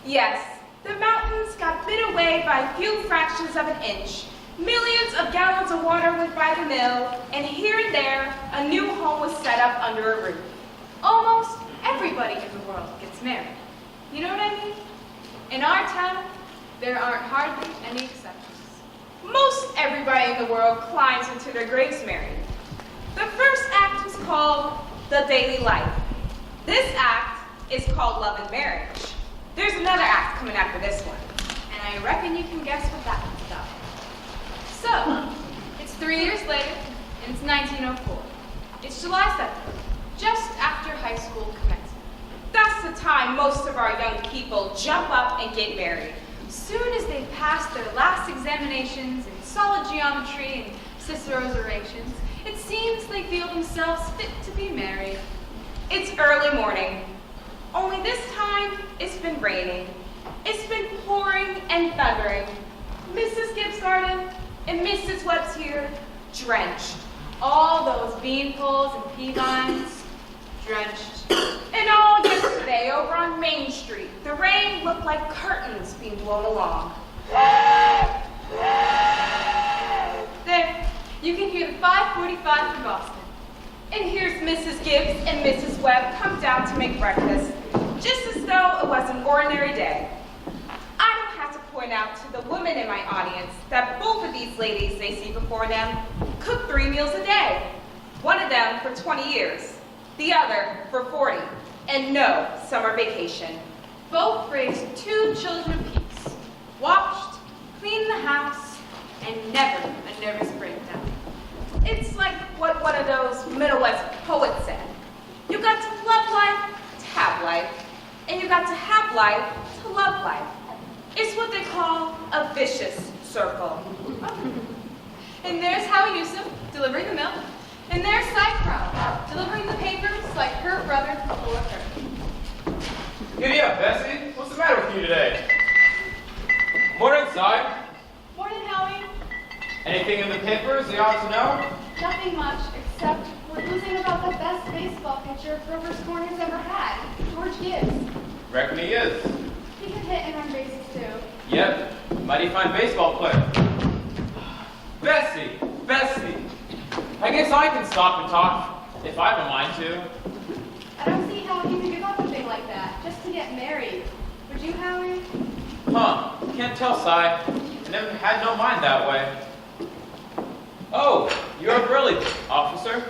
Yes, the mountains got bit away by a few fractions of an inch. Millions of gallons of water went by the mill, and here and there, a new home was set up under a roof. Almost everybody in the world gets married. You know what I mean? In our town, there aren't hardly any exceptions. Most everybody in the world climbs into their graves married. The first act was called The Daily Life. This act is called Love and Marriage. There's another act coming after this one, and I reckon you can guess what that one's about. So, it's 3 years later, and it's 1904. It's July 7th, just after high school commencement. That's the time most of our young people jump up and get married. Soon as they've passed their last examinations in solid geometry and Cicero's orations, it seems they feel themselves fit to be married. It's early morning. Only this time, it's been raining. It's been pouring and thundering. Mrs. Gibbs' garden and Mrs. Webb's here, drenched. All those bean poles and pea vines, drenched. And all yesterday, over on Main Street, the rain looked like curtains being blown along. There, you can hear the 5:45 from Boston. And here's Mrs. Gibbs and Mrs. Webb come down to make breakfast, just as though it was an ordinary day. I don't have to point out to the women in my audience that both of these ladies they see before them cook 3 meals a day. One of them for 20 years, the other for 40, and no summer vacation. Both raised 2 children apiece, washed, cleaned the house, and never a nervous breakdown. It's like what one of those Middle West poets said. You got to love life to have life, and you got to have life to love life. It's what they call a vicious circle. And there's Howie Newsom delivering the milk, and there's Cy Crown delivering the papers like her brother before her. Giddy up, Bessie. What's the matter with you today? Morning, Cy. Morning, Howie. Anything in the papers they ought to know? Nothing much, except we're losing about the best baseball pitcher Rover's Corners ever had, George Gibbs. Reckon he is. He can hit and run bases too. Yep, mighty fine baseball player. Bessie, I guess I can stop and talk if I have a mind to. I don't see how he could give up a thing like that just to get married. Would you, Howie? Huh, can't tell, Cy. I never had no mind that way. Oh, you're up early, officer.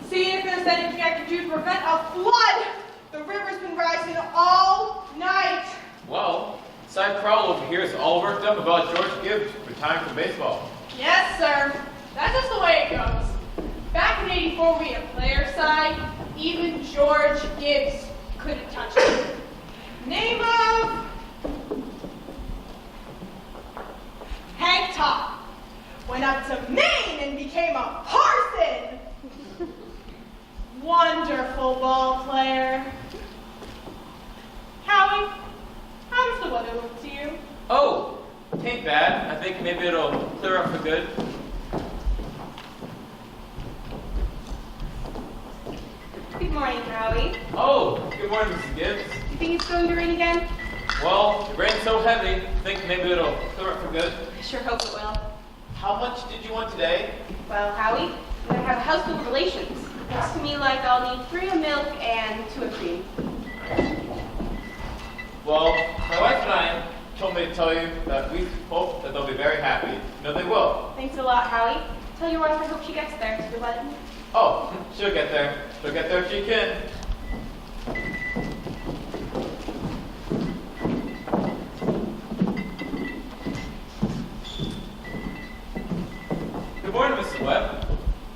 See if there's anything I can do to prevent a flood. The river's been rising all night. Well, Cy Crowell over here is all worked up about George Gibbs retiring from baseball. Yes, sir. That's just the way it goes. Back in '84, we had player side. Even George Gibbs couldn't touch it. Name of Hank Top. Went up to Maine and became a parson. Wonderful ball player. Howie, how does the weather look to you? Oh, ain't bad. I think maybe it'll clear up for good. Good morning, Howie. Oh, good morning, Mrs. Gibbs. You think it's going to rain again? Well, the rain's so heavy, I think maybe it'll clear up for good. I sure hope it will. How much did you want today? Well, Howie, I'm going to have a house full of relations. Looks to me like I'll need 3 of milk and 2 of cream. Well, my wife and I told me to tell you that we hope that they'll be very happy. No, they will. Thanks a lot, Howie. Tell your wife I hope she gets there to the wedding. Oh, she'll get there. She'll get there if she can. Good morning, Mrs. Webb.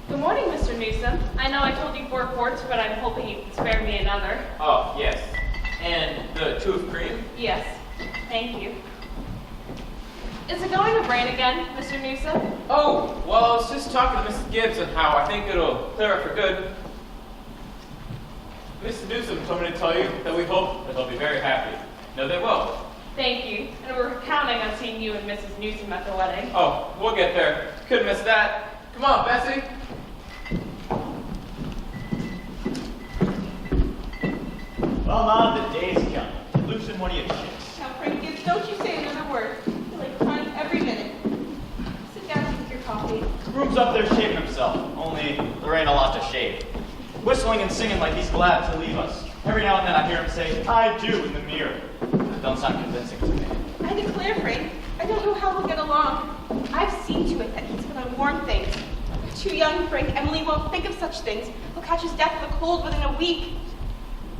Good morning, Mr. Newsom. I know I told you 4 quarts, but I'm hoping you can spare me another. Oh, yes. And the 2 of cream? Yes, thank you. Is it going to rain again, Mr. Newsom? Oh, well, I was just talking to Mrs. Gibbs and how I think it'll clear up for good. Mrs. Newsom told me to tell you that we hope that they'll be very happy. No, they will. Thank you. And we're counting on seeing you and Mrs. Newsom at the wedding. Oh, we'll get there. Couldn't miss that. Come on, Bessie. Well, Mom, the day's come. Loosen one of your chicks. Now, Frank Gibbs, don't you say another word. I feel like crying every minute. Sit down and drink your coffee. Groom's up there shaving himself, only there ain't a lot to shave. Whistling and singing like he's glad to leave us. Every now and then I hear him say, I do, in the mirror. It don't sound convincing to me. I declare, Frank, I don't know how we'll get along. I've seen to it that he's going to warn things. You're too young, Frank. Emily won't think of such things. He'll catch his death of a cold within a week.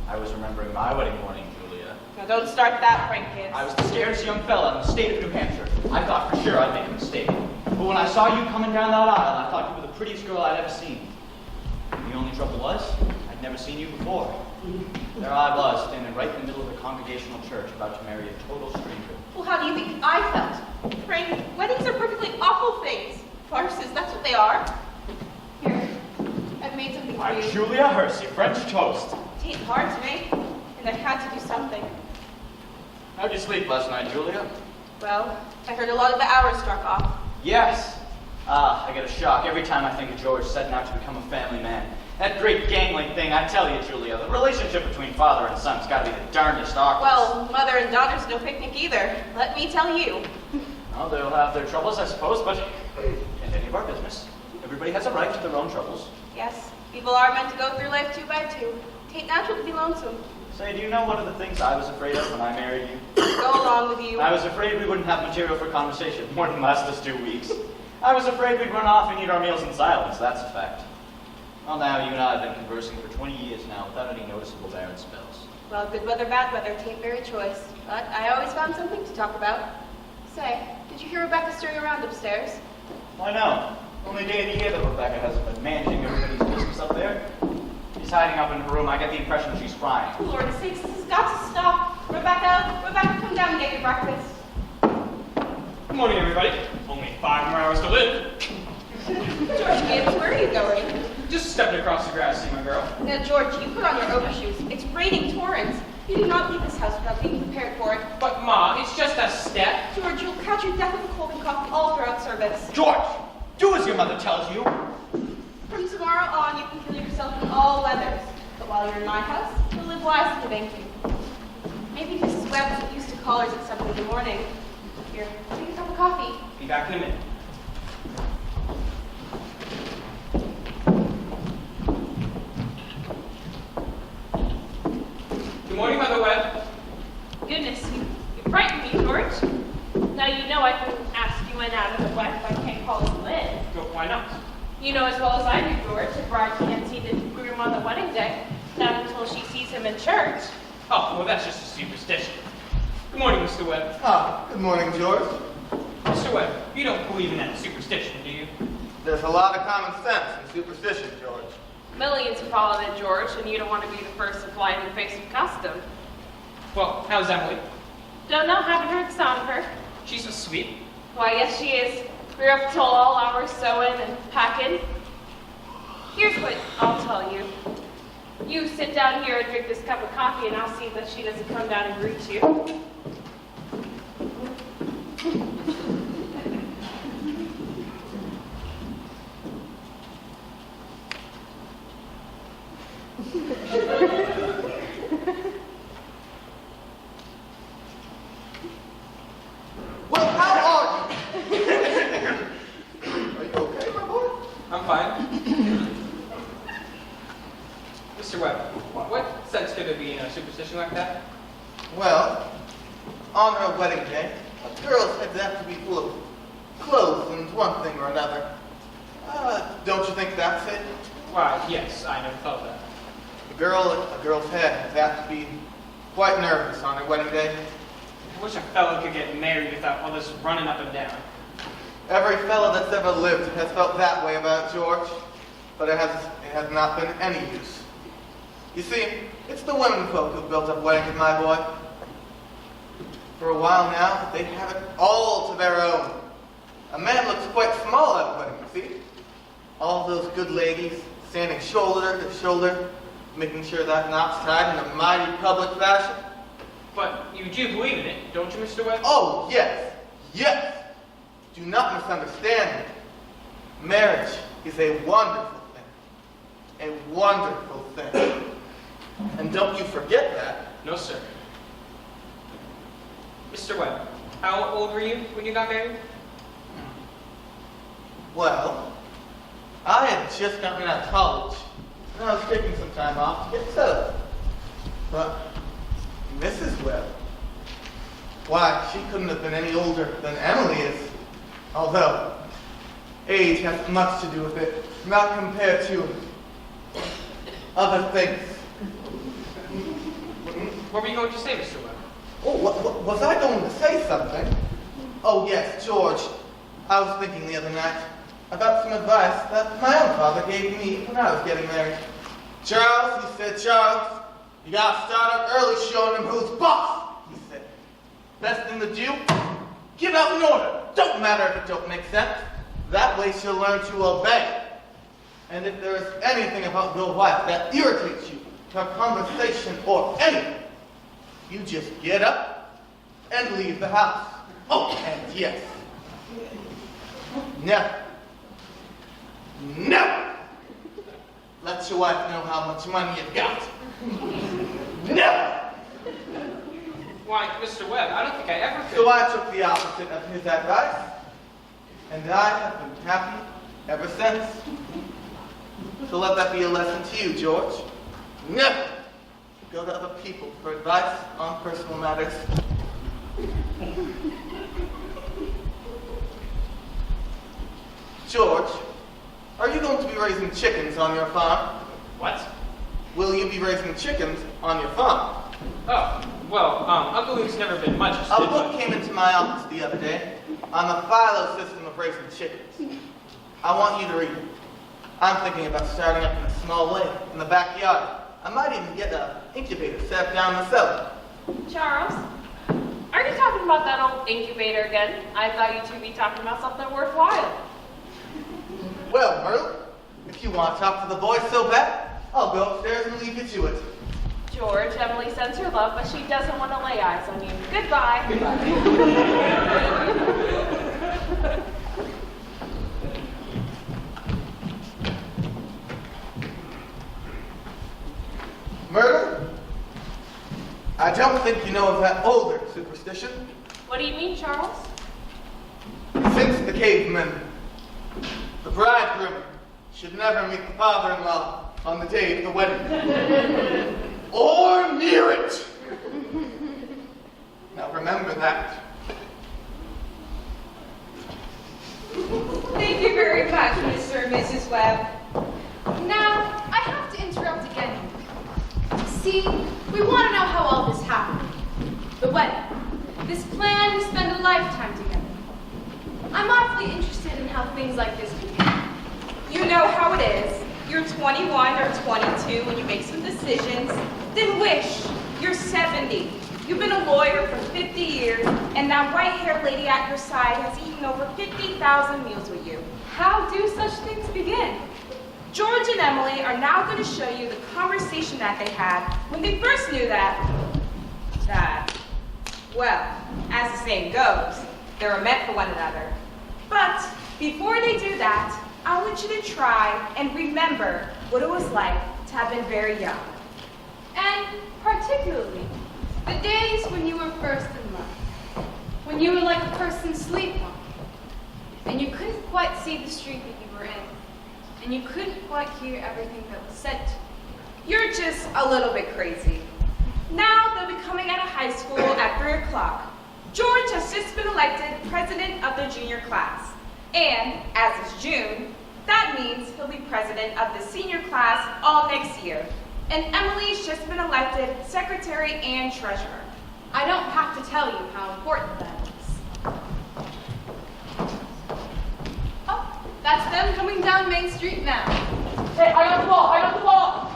I was remembering my wedding morning, Julia. Now, don't start that, Frank Gibbs. I was the scariest young fella in the state of New Hampshire. I thought for sure I'd make a mistake. But when I saw you coming down that aisle, I thought you were the prettiest girl I'd ever seen. And the only trouble was, I'd never seen you before. There I was, standing right in the middle of a congregational church, about to marry a total stranger. Well, how do you think I felt? Frank, weddings are perfectly awful things. Farces, that's what they are. Here, I've made something for I'm you. Julia Hersey, French toast. It ain't hard to make, and I had to do something. How'd you sleep last night, Julia? Well, I heard a lot of the hours struck off. Yes. I get a shock every time I think of George setting out to become a family man. That great gangling thing, I tell you, Julia, the relationship between father and son's got to be the darndest awkward. Well, mother and daughter's no picnic either, let me tell you. Well, they'll have their troubles, I suppose, but ain't any of our business. Everybody has a right to their own troubles. Yes, people are meant to go through life 2 by 2. Tain't natural to be lonesome. Say, do you know one of the things I was afraid of when I married you? Go along with you. I was afraid we wouldn't have material for conversation more than last us 2 weeks. I was afraid we'd run off and eat our meals in silence, that's a fact. Well, now, you and I have been conversing for 20 years now without any noticeable barren spells. Well, good weather, bad weather, tain't very choice. But I always found something to talk about. Say, did you hear Rebecca stirring around upstairs? Why no? Only day of the year that Rebecca hasn't been managing everybody's business up there. She's hiding up in her room. I get the impression she's crying. For Lord's sakes, this has got to stop. Rebecca, come down and get your breakfast. Good morning, everybody. Only 5 more hours to live. George Gibbs, where are you going? Just stepping across the grass, see my girl. Now, George, you put on your overshoes. It's raining torrents. You do not leave this house without being prepared for it. But, Ma, it's just a step. George, you'll catch your death of a cold and cough all throughout service. George! Do as your mother tells you! From tomorrow on, you can kill yourself in all weathers. But while you're in my house, you'll live wisely, thank you. Maybe Mrs. Webb isn't used to callers at 7 in the morning. Here, take a cup of coffee. Be back in a minute. Good morning, Mother Webb. Goodness, you frightened me, George. Now you know I couldn't ask you in out of the wet if I can't call you in. Why not? You know as well as I do, George, the bride can't see the groom on the wedding day, not until she sees him in church. Oh, well, that's just a superstition. Good morning, Mr. Webb. Ah, good morning, George. Mr. Webb, you don't believe in that superstition, do you? There's a lot of common sense in superstition, George. Millions have followed it, George, and you don't want to be the first to fly in the face of custom. Well, how's Emily? Don't know, haven't heard the sound of her. She's so sweet. Why, yes, she is. We're up till all hours sewing and packing. Here's what I'll tell you. You sit down here and drink this cup of coffee, and I'll see that she doesn't come down and greet you. Well, how are you? Are you okay, my boy? I'm fine. Mr. Webb, what sense could there be in a superstition like that? Well, on her wedding day, a girl's head's apt to be full of clothes and one thing or another. Don't you think that's it? Why, yes, I never thought of that. A girl's head is apt to be quite nervous on her wedding day. I wish a fellow could get married without all this running up and down. Every fellow that's ever lived has felt that way about George, but it has not been any use. You see, it's the women folk who've built up weddings, my boy. For a while now, they have it all to their own. A man looks quite small at a wedding, you see. All those good ladies standing shoulder to shoulder, making sure that knot's tied in a mighty public fashion. But you do believe in it, don't you, Mr. Webb? Oh, yes, yes. Do not misunderstand me. Marriage is a wonderful thing. A wonderful thing. And don't you forget that. No, sir. Mr. Webb, how old were you when you got married? Well, I had just gotten out of college, and I was taking some time off to get settled. But Mrs. Webb, why, she couldn't have been any older than Emily is. Although, age has much to do with it, not compared to other things. What were you going to say, Mr. Webb? Oh, was I going to say something? Oh, yes, George. I was thinking the other night about some advice that my own father gave me when I was getting married. Charles, he said, Charles, you gotta start out early showing them who's boss, he said. Best thing to do, give out an order. Don't matter if it don't make sense. That way she'll learn to obey. And if there is anything about your wife that irritates you, her conversation or anything, you just get up and leave the house. Oh, and yes, never let your wife know how much money you've got. Never. Why, Mr. Webb, I don't think I ever could. So I took the opposite of his advice, and I have been happy ever since. So let that be a lesson to you, George. Never go to other people for advice on personal matters. George, are you going to be raising chickens on your farm? What? Will you be raising chickens on your farm? Oh, well, Uncle Luke's never been much A interested, book came into my office the other day on the philo system of raising chickens. I want you to read it. I'm thinking about starting up in a small way in the backyard. I might even get an incubator set up down in the cellar. Charles, are you talking about that old incubator again? I thought you two would be talking about something worthwhile. Well, Myrtle, if you want to talk to the boys so bad, I'll go upstairs and leave you to it. George, Emily sends her love, but she doesn't want to lay eyes on you. Goodbye. Myrtle, I don't think you know of that older superstition. What do you mean, Charles? Since the cavemen, the bridegroom should never meet the father-in-law on the day of the wedding. Or near it. Now remember that. Thank you very much, Miss Mrs. Webb. Now, I have to interrupt again. See, we want to know how all this happened. The wedding. This plan to spend a lifetime together. I'm awfully interested in how things like this begin. You know how it is. You're 21 or 22 when you make some decisions. Then wish you're 70. You've been a lawyer for 50 years, and that white-haired lady at your side has eaten over 50,000 meals with you. How do such things begin? George and Emily are now going to show you the conversation that they had when they first knew well, as the saying goes, they were meant for one another. But before they do that, I want you to try and remember what it was like to have been very young. And particularly, the days when you were first in love. When you were like a person sleepwalking. And you couldn't quite see the street that you were in. And you couldn't quite hear everything that was said to you. You're just a little bit crazy. Now they'll be coming out of high school at 3 o'clock. George has just been elected president of the junior class. And as it's June, that means he'll be president of the senior class all next year. And Emily's just been elected secretary and treasurer. I don't have to tell you how important that is. Oh, that's them coming down Main Street now. Hey, I got the ball! I got the ball!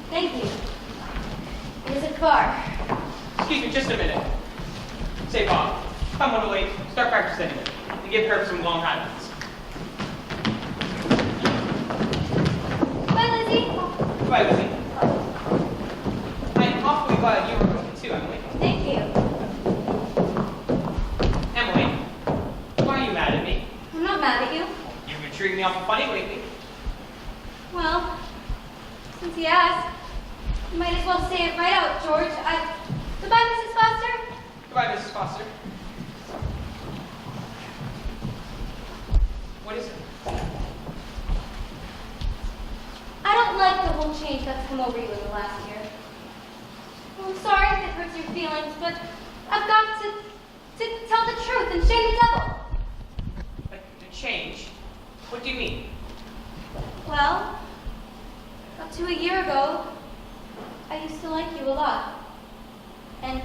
Thank you. Here's a car. Excuse me, just a minute. Say, Bob, come on away, start practicing and give her some long highlights. Bye, Lizzie. Goodbye, Lizzie. I'm awfully glad you were going too, Emily. Thank you. Emily, why are you mad at me? I'm not mad at you. You've been treating me awful funny lately. Well, since you asked, you might as well say it right out, George. Goodbye, Mrs. Foster. Goodbye, Mrs. Foster. What is it? I don't like the whole change that's come over you in the last year. I'm sorry if it hurts your feelings, but I've got to tell the truth and shame the devil. A change? What do you mean? Well, up to a year ago, I used to like you a lot. And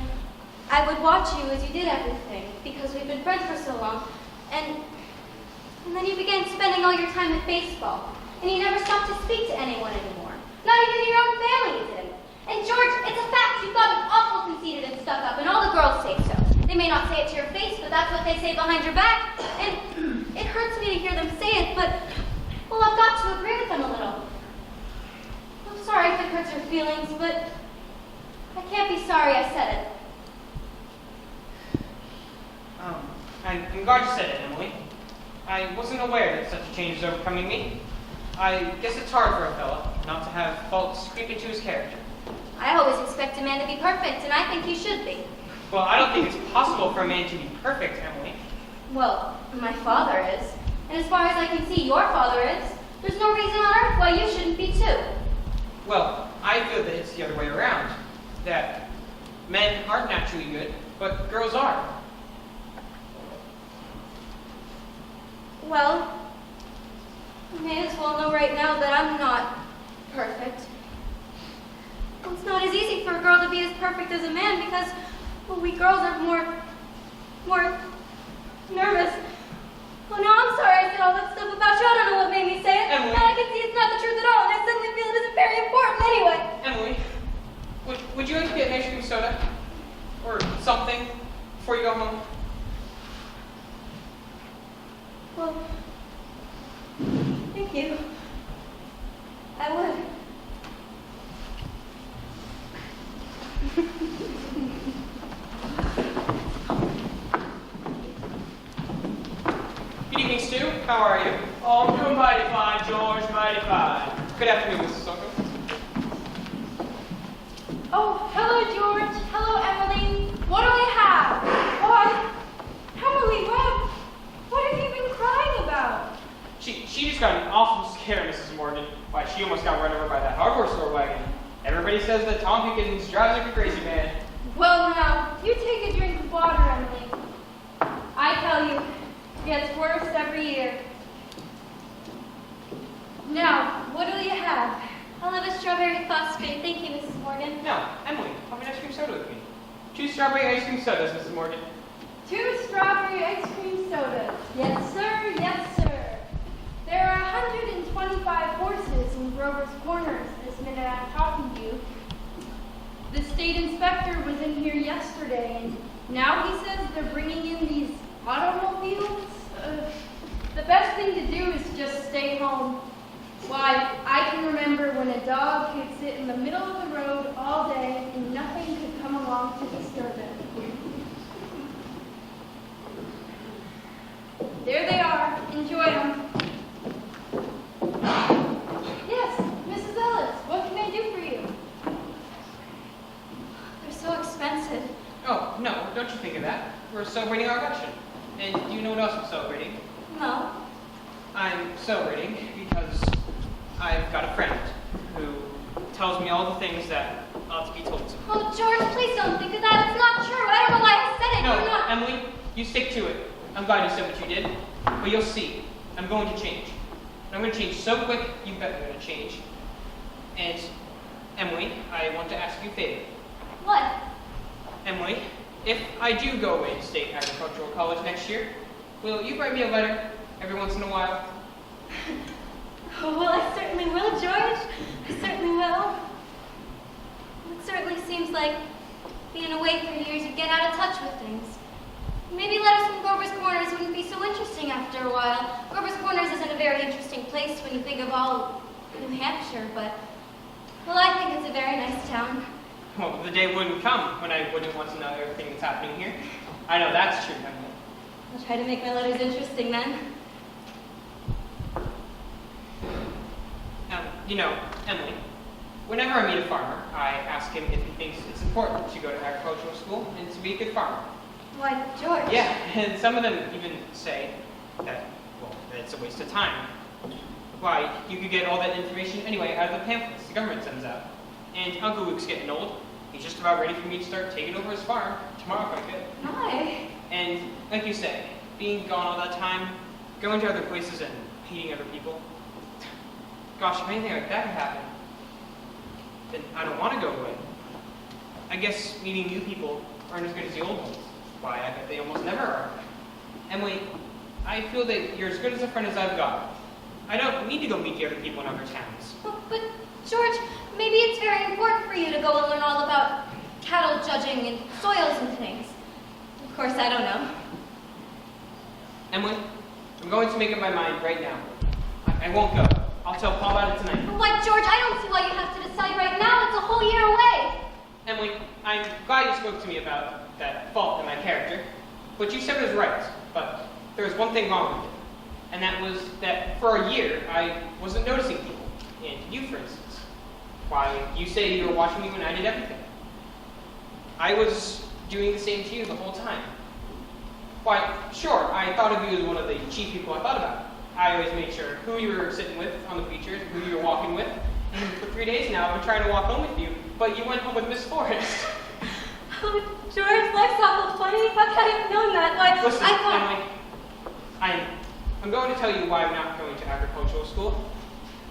I would watch you as you did everything, because we've been friends for so long. And then you began spending all your time at baseball, and you never stopped to speak to anyone anymore. Not even your own family you didn't. And George, it's a fact, you've gotten awful conceited and stuck up, and all the girls say so. They may not say it to your face, but that's what they say behind your back. And it hurts me to hear them say it, but, well, I've got to agree with them a little. I'm sorry if it hurts your feelings, but I can't be sorry I said it. I'm glad you said it, Emily. I wasn't aware that such a change is overcoming me. I guess it's hard for a fella not to have faults creep into his character. I always expect a man to be perfect, and I think he should be. Well, I don't think it's possible for a man to be perfect, Emily. Well, my father is. And as far as I can see, your father is. There's no reason on earth why you shouldn't be too. Well, I feel that it's the other way around. That men aren't naturally good, but girls are. Well, you may as well know right now that I'm not perfect. Well, it's not as easy for a girl to be as perfect as a man because, well, we girls are more nervous. Oh no, I'm sorry I said all that stuff about you. I don't know what made me say it. Emily. And I can see it's not the truth at all, and I suddenly feel it isn't very important anyway. Emily, would you like to get an ice cream soda? Or something before you go home? Well, thank you. I would. Good evening, Stu. How are you? Oh, I'm doing mighty fine, George, mighty fine. Good afternoon, Mrs. Socko. Oh, hello, George. Hello, Emily. What do we have? Why, Emily, what have you been crying about? She just got an awful scare, Mrs. Morgan. Why, she almost got run over by that hardware store wagon. Everybody says that Tom Pickens drives like a crazy man. Well, now, you take a drink of water, Emily. I tell you, it gets worse every year. Now, what do you have? I'll have a strawberry phosphate. Thank you, Mrs. Morgan. No, Emily, have an ice cream soda with me. 2 strawberry ice cream sodas, Mrs. Morgan. 2 strawberry ice cream sodas. Yes, sir. Yes, sir. There are 125 horses in Grover's Corners this minute I'm talking to you. The state inspector was in here yesterday, and now he says they're bringing in these automobiles. The best thing to do is just stay home. Why, I can remember when a dog could sit in the middle of the road all day and nothing could come along to disturb it. There they are. Enjoy them. Yes, Mrs. Ellis, what can I do for you? They're so expensive. Oh, no, don't you think of that. We're celebrating our election. And do you know what else I'm celebrating? No. I'm celebrating because I've got a friend who tells me all the things that ought to be told to me. Oh, George, please don't think of that. It's not true. I don't know why I said it. No, You're not. Emily, you stick to it. I'm glad you said what you did, but you'll see. I'm going to change. I'm going to change so quick, you bet I'm going to change. And, Emily, I want to ask you a favor. What? Emily, if I do go away to State Agricultural College next year, will you write me a letter every once in a while? Oh, well, I certainly will, George. I certainly will. It certainly seems like being away for years would get out of touch with things. Maybe letters from Grover's Corners wouldn't be so interesting after a while. Grover's Corners isn't a very interesting place when you think of all New Hampshire, but, well, I think it's a very nice town. Well, the day wouldn't come when I wouldn't want to know everything that's happening here. I know that's true, Emily. I'll try to make my letters interesting then. You know, Emily, whenever I meet a farmer, I ask him if he thinks it's important to go to agricultural school and to be a good farmer. Why, George? Yeah, and some of them even say that, well, that it's a waste of time. Why, you could get all that information anyway out of the pamphlets the government sends out. And Uncle Luke's getting old. He's just about ready for me to start taking over his farm tomorrow if I could. Why? And like you say, being gone all that time, going to other places and hating other people. Gosh, if anything like that could happen, then I don't want to go away. I guess meeting new people aren't as good as the old ones. Why, I bet they almost never are. Emily, I feel that you're as good as a friend as I've got. I don't need to go meet the other people in other towns. But, George, maybe it's very important for you to go and learn all about cattle judging and soils and things. Of course, I don't know. Emily, I'm going to make up my mind right now. I won't go. I'll tell Paul about it tonight. Why, George, I don't see why you have to decide right now. It's a whole year away. Emily, I'm glad you spoke to me about that fault in my character. What you said was right, but there was one thing wrong with it. And that was that for a year, I wasn't noticing people. And you, for instance. Why, you say you were watching me when I did everything. I was doing the same to you the whole time. Why, sure, I thought of you as one of the chief people I thought about. I always made sure who you were sitting with on the bleachers, who you were walking with. And for 3 days now, I've been trying to walk home with you, but you went home with Miss Forrest. Oh, George, life's awful funny. How could I have known that? Why, Listen, I thought... Emily, I'm going to tell you why I'm not going to agricultural school.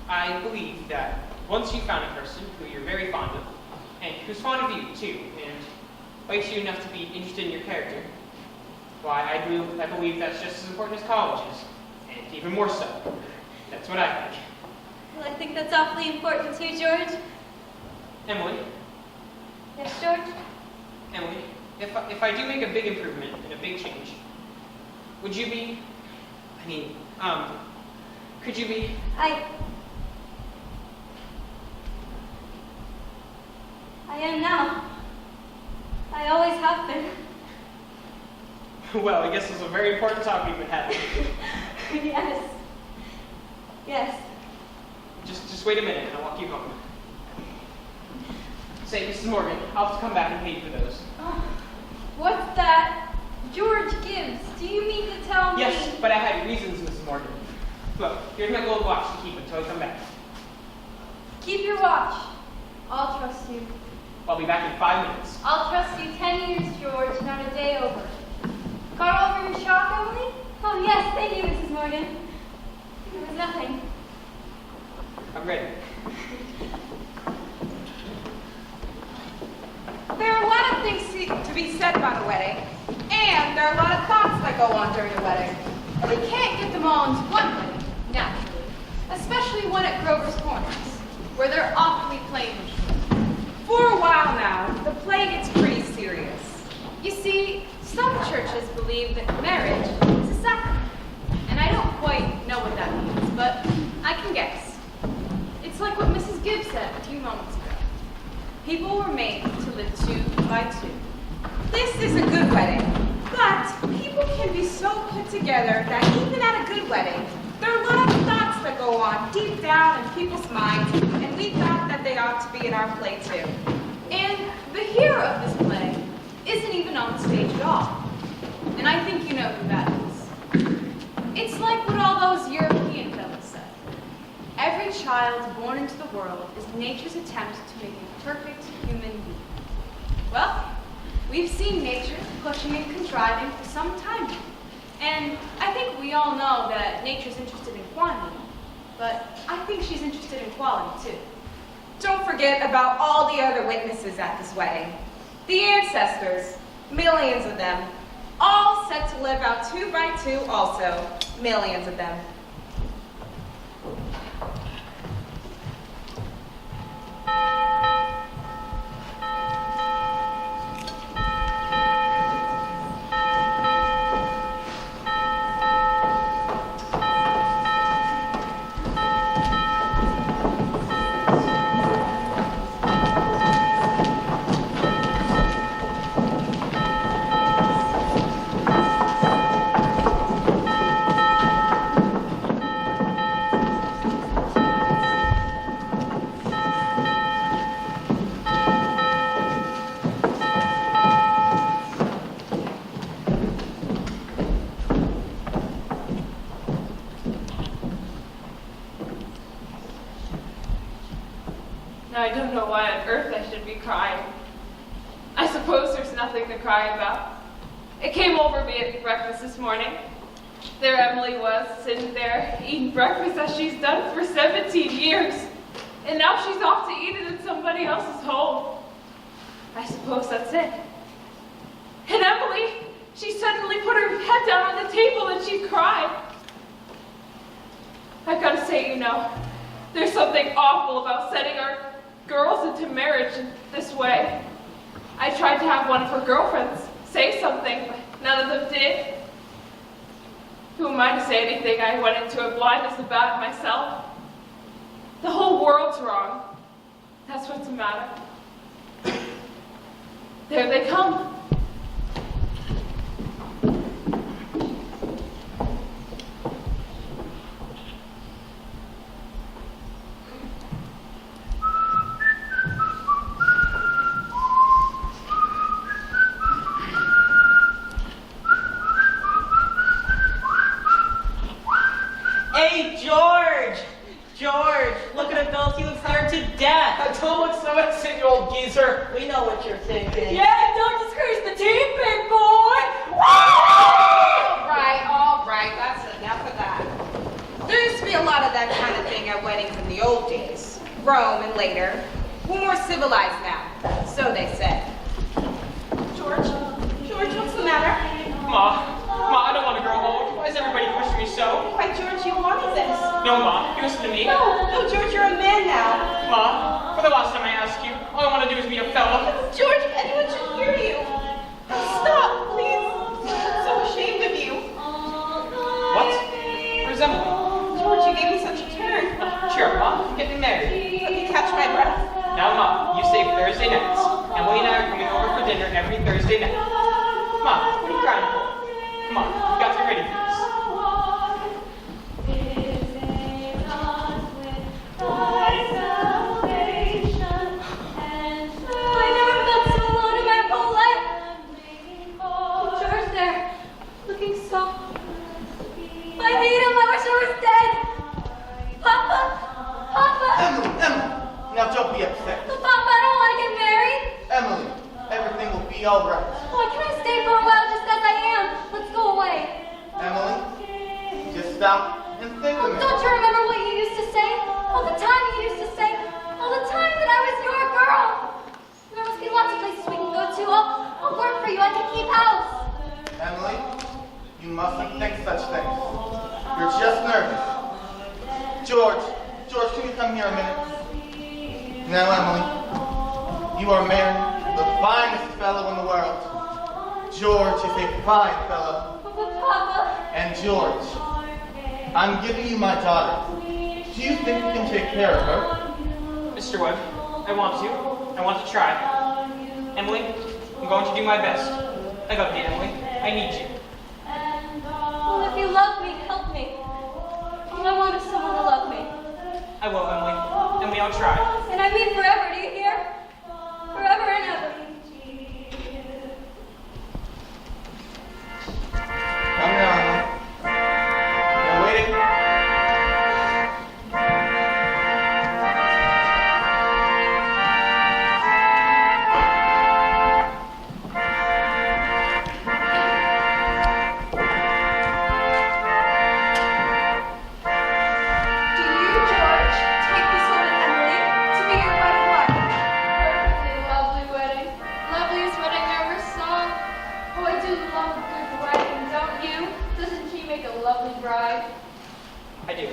I believe that once you found a person who you're very fond of, and who's fond of you too, and likes you enough to be interested in your character, why, I believe that's just as important as college is, and even more so. That's what I think. Well, I think that's awfully important too, George. Emily, Yes, George? Emily, if I do make a big improvement and a big change, would you be, could you be? I am now. I always have been. Well, I guess it's a very important talk we've been having. Yes. Yes. Just wait a minute, and I'll walk you home. Say, Mrs. Morgan, I'll have to come back and pay you for those. What's that? George Gibbs, do you mean to tell me? Yes, but I had reasons, Mrs. Morgan. Look, here's my gold watch to keep until I come back. Keep your watch. I'll trust you. I'll be back in 5 minutes. I'll trust you 10 years, George, not a day over. Got over your shock, Emily? Oh, yes, thank you, Mrs. Morgan. It was nothing. I'm ready. There are a lot of things to be said about a wedding, and there are a lot of thoughts that go on during a wedding. And we can't get them all into one wedding, naturally. Especially one at Grover's Corners, where they're awfully plain. For a while now, the play gets pretty serious. You see, some churches believe that marriage is a sacrament. And I don't quite know what that means, but I can guess. It's like what Mrs. Gibbs said a few moments ago. People were made to live 2 by 2. This is a good wedding, but people can be so put together that even at a good wedding, there are a lot of thoughts that go on deep down in people's minds, and we thought that they ought to be in our play too. And the hero of this play isn't even on stage at all. And I think you know who that is. It's like what all those European fellas said. Every child born into the world is nature's attempt to make a perfect human being. Well, we've seen nature pushing and contriving for some time now. And I think we all know that nature's interested in quantity, but I think she's interested in quality too. Don't forget about all the other witnesses at this wedding. The ancestors, millions of them, all set to live out 2 by 2 also, millions of them. I don't know why on earth I should be crying. I suppose there's nothing to cry about. It came over me at breakfast this morning. There Emily was, sitting there, eating breakfast as she's done for 17 years. And now she's off to eat it in somebody else's home. I suppose that's it. And Emily, she suddenly put her head down on the table and she cried. I've got to say, there's something awful about setting our girls into marriage in this way. I tried to have one of her girlfriends say something, but none of them did. Who am I to say anything? I went into a blindness about it myself. The whole world's wrong. That's what's the matter. There they come. Hey, George! George, look at adults, you look scared to death. Don't look so innocent, you old geezer. We know what you're thinking. Yeah, don't discourage the team, big boy! All right, that's enough of that. There used to be a lot of that kind of thing at weddings in the old days. Rome and later. We're more civilized now, so they say. George, what's the matter? Ma, I don't want to grow old. Why is everybody pushing me so? Why, George, you wanted this. No, Ma, you listen to me. No, George, you're a man now. Ma, for the last time I ask you, all I want to do is be a fella. George, anyone should hear you. Stop, please. I'm so ashamed of you. What? Where's Emily? George, you gave me such a turn. Cheer up, Ma. I'm getting married. Let me catch my breath. Now, Ma, you say Thursday nights. Emily and I are coming over for for dinner every Thursday night. Come on, what are you crying for? Come on, you got to be ready for this. I never felt so alone in my whole life. George there, looking so... I hate him, I wish I was dead. Papa, Papa. Emily, now don't be upset. But Papa, I don't want to get married. Emily, everything will be all right. Why can't I stay for a while just as I am? Let's go away. Emily, just stop and think a minute. Don't you remember what you used to say? All the time you used to say. All the time that I was your girl. There must be lots of places we can go to. I'll work for you. I can keep house. Emily, you mustn't think such things. You're just nervous. George, can you come here a minute? Now, Emily, you are married to the finest fellow in the world. George is a fine fellow. Papa. And George, I'm giving you my daughter. Do you think you can take care of her? Mr. Webb, I want to. I want to try. Emily, I'm going to do my best. I love you, Emily. I need you. Well, if you love me, help me. All I want is someone to love me. I will, Emily. Emily, I'll try. And I mean forever, do you hear? Forever and ever. Come now, Emily. You're waiting. Do you, George, take this woman Emily to be your wedded wife? Perfectly lovely wedding. Loveliest wedding I ever saw. Oh, I do love a good wedding, don't you? Doesn't she make a lovely bride? I do.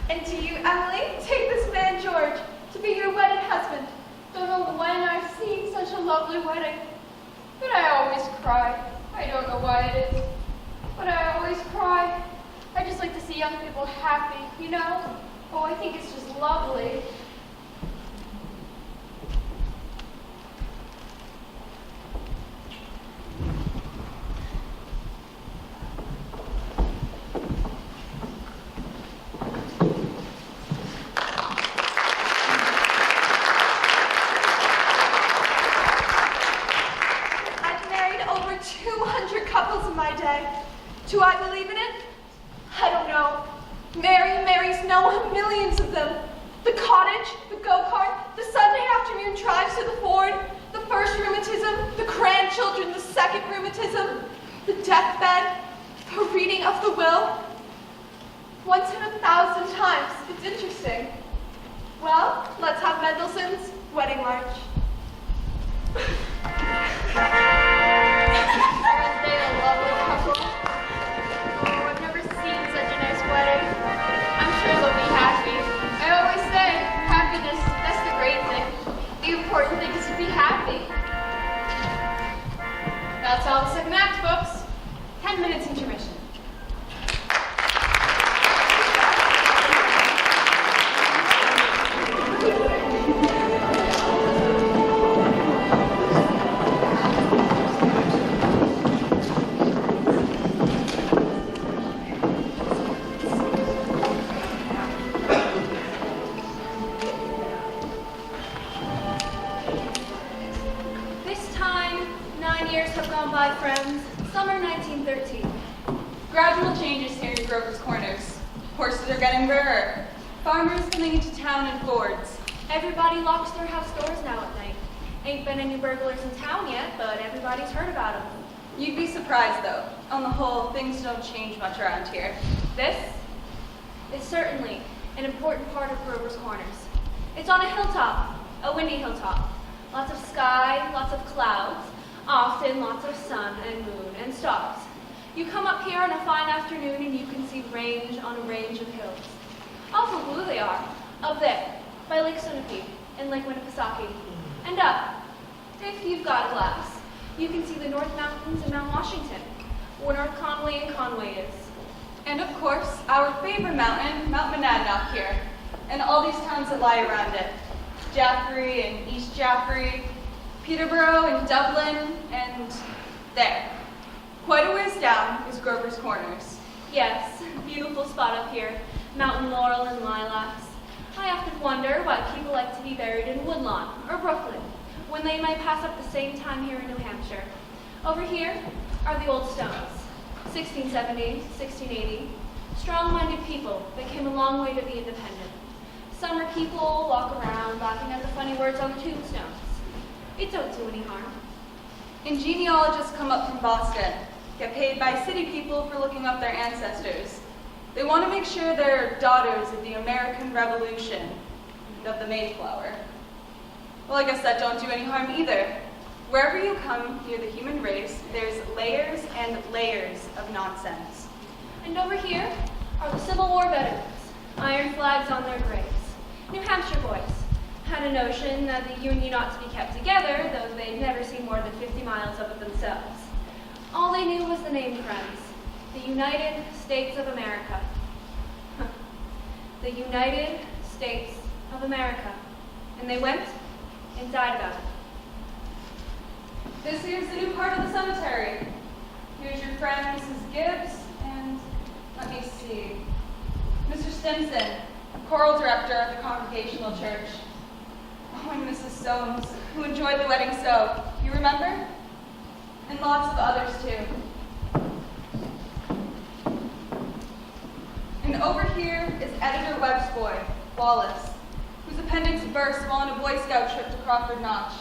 And do you, Emily, take this man George to be your wedded husband? Don't know when I've seen such a lovely wedding. But I always cry. I don't know why it is. But I always cry. I just like to see young people happy, you know? Oh, I think it's just lovely. I've married over 200 couples in my day. Do I believe in it? I don't know. Mary marries no one, millions of them. The cottage, the go-kart, the Sunday afternoon drives to the Ford, the first rheumatism, the grandchildren, the second rheumatism, the deathbed, the reading of the will. Once in 1,000 times. It's interesting. Well, let's have Mendelssohn's Wedding March. Aren't they a lovely couple? Oh, I've never seen such a nice wedding. I'm sure they'll be happy. I always say, happiness, that's the great thing. The important thing is to be happy. That's all the second act, folks. 10 minutes intermission. This time, 9 years have gone by, friends. Summer 1913. Gradual changes here in Grover's Corners. Horses are getting rarer. Farmers coming into town in Fords. Everybody locks their house doors now at night. Ain't been any burglars in town yet, but everybody's heard about them. You'd be surprised, though. On the whole, things don't change much around here. This is certainly an important part of Grover's Corners. It's on a hilltop, a windy hilltop. Lots of sky, lots of clouds, often lots of sun and moon and stars. You come up here on a fine afternoon and you can see range on a range of hills. Awful blue they are, up there, by Lake Sunapee and Lake Winnipesaukee. And up, if you've got a glass, you can see the North Mountains and Mount Washington, where North Conway and Conway is. And of course, our favorite mountain, Mount Monadnock here, and all these towns that lie around it. Jaffrey and East Jaffrey, Peterborough and Dublin and there. Quite a ways down is Grover's Corners. Yes, beautiful spot up here. Mountain laurel and lilacs. I often wonder why people like to be buried in Woodlawn or Brooklyn when they might pass up the same time here in New Hampshire. Over here are the old stones. 1670, 1680. Strong-minded people that came a long way to be independent. Summer people walk around laughing at the funny words on the tombstones. It don't do any harm. And genealogists come up from Boston, get paid by city people for looking up their ancestors. They want to make sure they're daughters of the American Revolution and of the Mayflower. Well, I guess that don't do any harm either. Wherever you come near the human race, there's layers and layers of nonsense. And over here are the Civil War veterans, iron flags on their graves. New Hampshire boys had a notion that the Union ought to be kept together, though they'd never seen more than 50 miles of it themselves. All they knew was the name, friends. The United States of America. The United States of America. And they went and died about it. This here's the new part of the cemetery. Here's your friend, Mrs. Gibbs, and let me see, Mr. Stimson, choral director of the Congregational Church. Oh, and Mrs. Soames, who enjoyed the wedding so. You remember? And lots of others, too. And over here is Editor Webb's boy, Wallace, whose appendix burst while on a Boy Scout trip to Crawford Notch.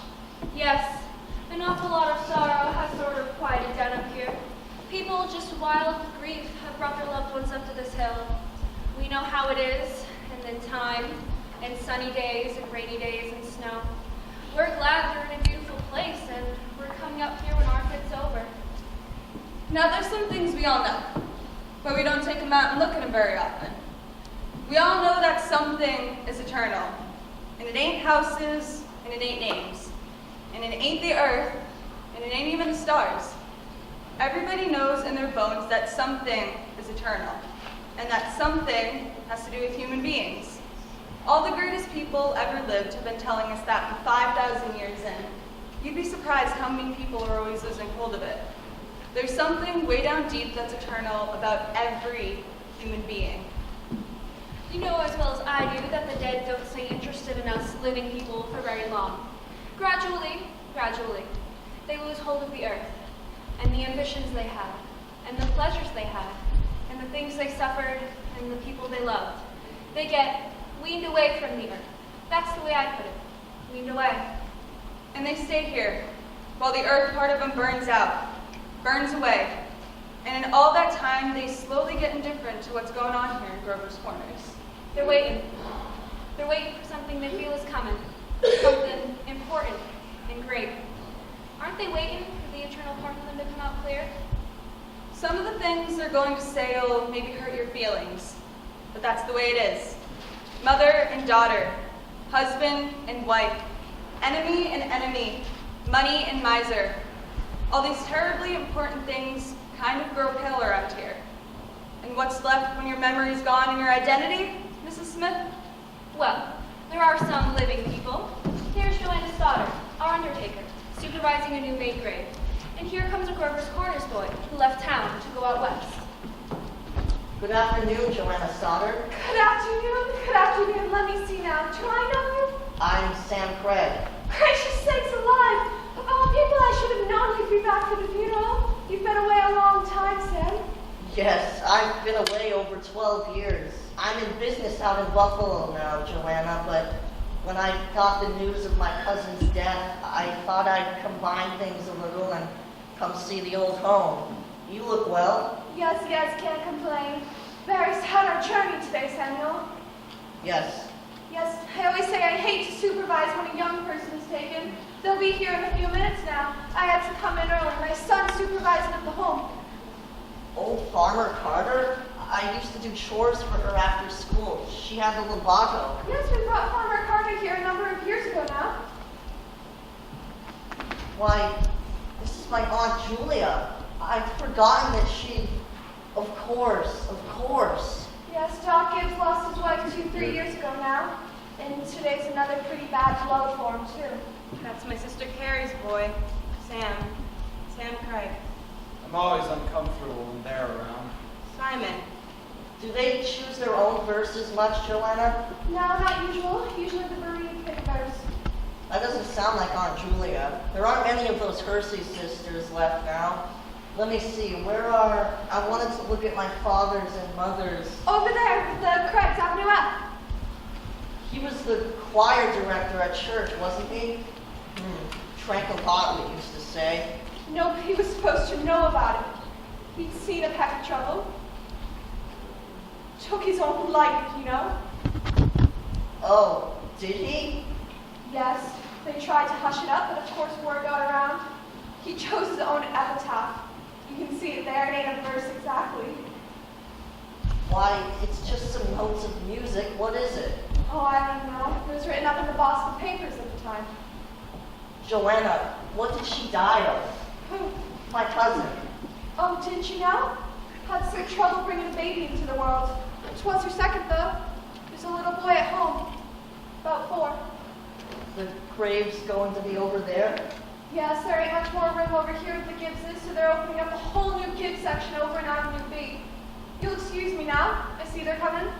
Yes, an awful lot of sorrow has sort of quieted down up here. People just wild with grief have brought their loved ones up to this hill. We know how it is, and then time, and sunny days, and rainy days, and snow. We're glad we're in a beautiful place, and we're coming up here when our fit's over. Now there's some things we all know, but we don't take them out and look at them very often. We all know that something is eternal, and it ain't houses, and it ain't names, and it ain't the earth, and it ain't even the stars. Everybody knows in their bones that something is eternal, and that something has to do with human beings. All the greatest people ever lived have been telling us that for 5,000 years in. You'd be surprised how many people are always losing hold of it. There's something way down deep that's eternal about every human being. You know as well as I do that the dead don't stay interested in us living people for very long. Gradually, they lose hold of the earth, and the ambitions they had, and the pleasures they had, and the things they suffered, and the people they loved. They get weaned away from the earth. That's the way I put it. Weaned away. And they stay here, while the earth part of them burns out, burns away. And in all that time, they slowly get indifferent to what's going on here in Grover's Corners. They're waiting. They're waiting for something they feel is coming. Something important and great. Aren't they waiting for the eternal part of them to come out clear? Some of the things they're going to say will maybe hurt your feelings, but that's the way it is. Mother and daughter, husband and wife, enemy and enemy, money and miser. All these terribly important things kind of grow pale around here. And what's left when your memory's gone and your identity, Mrs. Smith? Well, there are some living people. Here's Joanna Stoddard, our undertaker, supervising a new made grave. And here comes a Grover's Corners boy who left town to go out west. Good afternoon, Joanna Stoddard. Good afternoon. Good afternoon. Let me see now. Do I know you? I'm Sam Craig. Gracious sakes alive. Of all people, I should have known you'd be back for the funeral. You've been away a long time, Sam. Yes, I've been away over 12 years. I'm in business out in Buffalo now, Joanna, but when I got the news of my cousin's death, I thought I'd combine things a little and come see the old home. You look well. Yes, can't complain. Barry's had our journey today, Samuel. Yes. Yes, I always say I hate to supervise when a young person is taken. They'll be here in a few minutes now. I had to come in early. My son's supervising at the home. Oh, Farmer Carter? I used to do chores for her after school. She had the Lovato. Yes, we brought Farmer Carter here a number of years ago now. Why, this is my Aunt Julia. I'd forgotten that she... Of course. Yes, Doc Gibbs lost his wife 2-3 years ago now. And today's another pretty bad blow for him, too. That's my sister Carrie's boy. Sam. Sam Craig. I'm always uncomfortable when they're around. Simon. Do they choose their own verses much, Joanna? No, not usual. Usually the bereaved pick a verse. That doesn't sound like Aunt Julia. There aren't many of those Hersey sisters left now. Let me see, I wanted to look at my father's and mother's. Over there, with the Craig's Avenue F. He was the choir director at church, wasn't he? Drank a lot, we used to say. Nobody was supposed to know about it. He'd seen a peck of trouble. Took his own life, you know? Oh, did he? Yes, they tried to hush it up, but of course word got around. He chose his own epitaph. You can see it there, it ain't a verse exactly. Why, it's just some notes of music. What is it? Oh, I don't know. It was written up in the Boston papers at the time. Joanna, what did she die of? Who? My cousin. Oh, didn't you know? Had some trouble bringing a baby into the world. It was her second, though. There's a little boy at home. About 4. The grave's going to be over there? Yes, there ain't much more room over here with the Gibbses, so they're opening up a whole new Gibbs section over in Avenue B. You'll excuse me now. I see they're coming.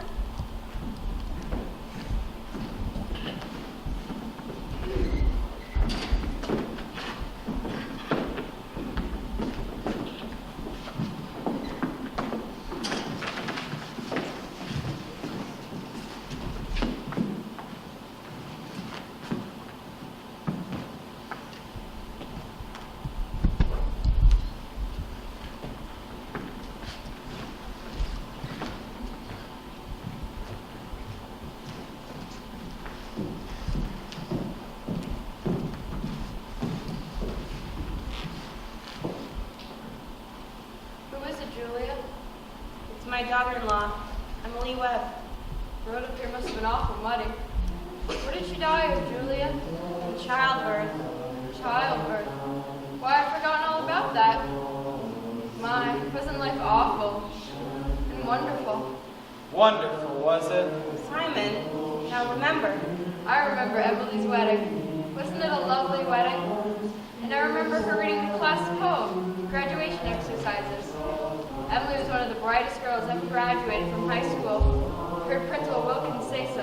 My daughter-in-law, Emily Webb. The road up here must have been awful muddy. What did she die of, Julia? In childbirth. Childbirth. Why, I'd forgotten all about that. My, wasn't life awful and wonderful? Wonderful, was it? Simon, now remember. I remember Emily's wedding. Wasn't it a lovely wedding? And I remember her reading the class poem, graduation exercises. Emily was one of the brightest girls ever graduated from high school. Heard Principal Wilkins say so,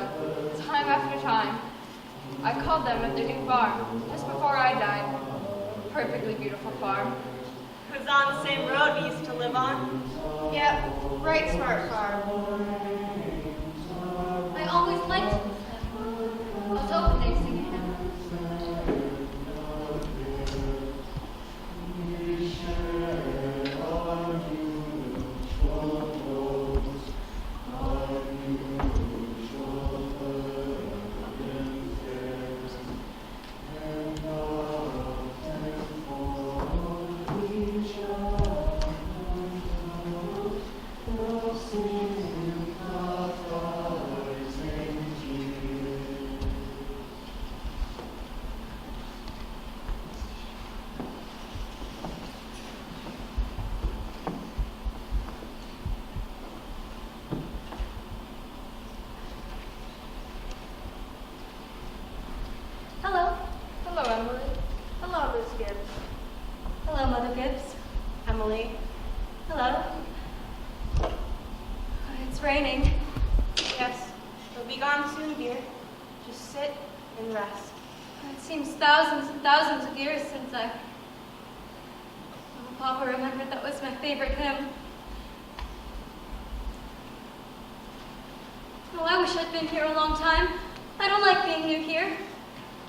time after time. I called them at their new farm, just before I died. Perfectly beautiful farm. It was on the same road we used to live on. Yep, right smart farm. I always liked him. I was hoping they'd sing a hymn. Hello. Hello, Emily. Hello, Miss Gibbs. Hello, Mother Gibbs. Emily. Hello. It's raining. Yes, they'll be gone soon, dear. Just sit and rest. It seems thousands and thousands of years since I... Oh, Papa remembered that was my favorite hymn. Oh, I wish I'd been here a long time. I don't like being new here.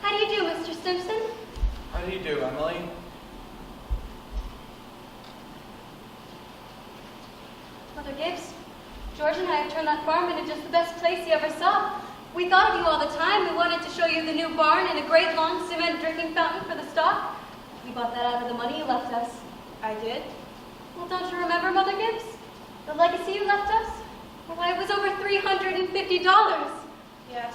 How do you do, Mr. Simpson? How do you do, Emily? Mother Gibbs, George and I have turned that farm into just the best place you ever saw. We thought of you all the time. We wanted to show you the new barn and a great long cement drinking fountain for the stock. We bought that out of the money you left us. I did? Well, don't you remember, Mother Gibbs? The legacy you left us? Why, it was over $350. Yes.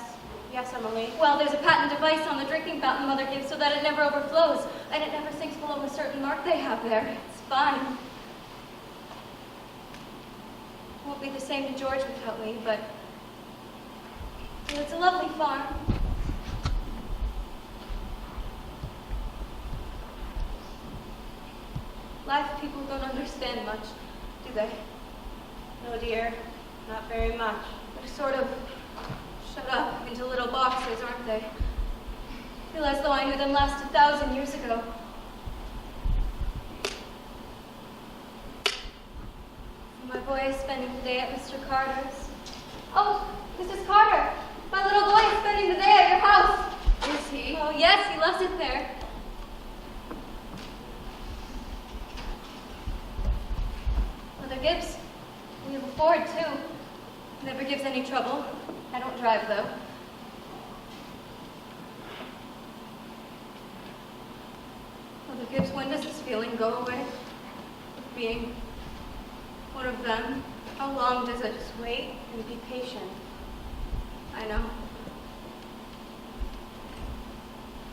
Yes, Emily. Well, there's a patent device on the drinking fountain, Mother Gibbs, so that it never overflows, and it never sinks below a certain mark they have there. It's fine. Won't be the same to George without me, but it's a lovely farm. life people don't understand much, do they? No, dear, not very much. They're sort of shut up into little boxes, aren't they? I feel as though I knew them last 1,000 years ago. My boy is spending the day at Mr. Carter's. Oh, Mrs. Carter, my little boy is spending the day at your house. Is he? Oh, yes, he loves it there. Mother Gibbs, we have a Ford, too. Never gives any trouble. I don't drive, though. Mother Gibbs, when does this feeling go away? Of being one of them? How long does it? Just wait and be patient. I know.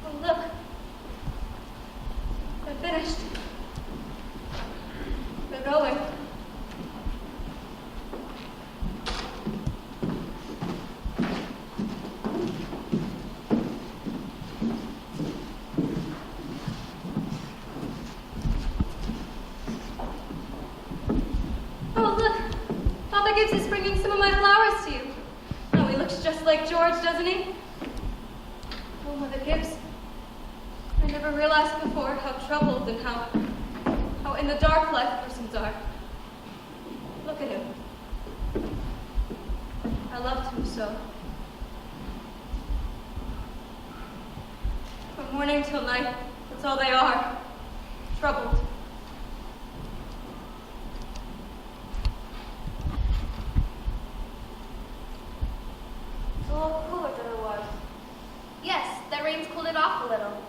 Oh, look. They're finished. They're going. Oh, look. Father Gibbs is bringing some of my flowers to you. Oh, he looks just like George, doesn't he? Oh, Mother Gibbs. I never realized before how troubled and how in the dark life persons are. Look at him. I loved him so. From morning till night, that's all they are. Troubled. It's a little cooler than it was. Yes, that rain's cooled it off a little.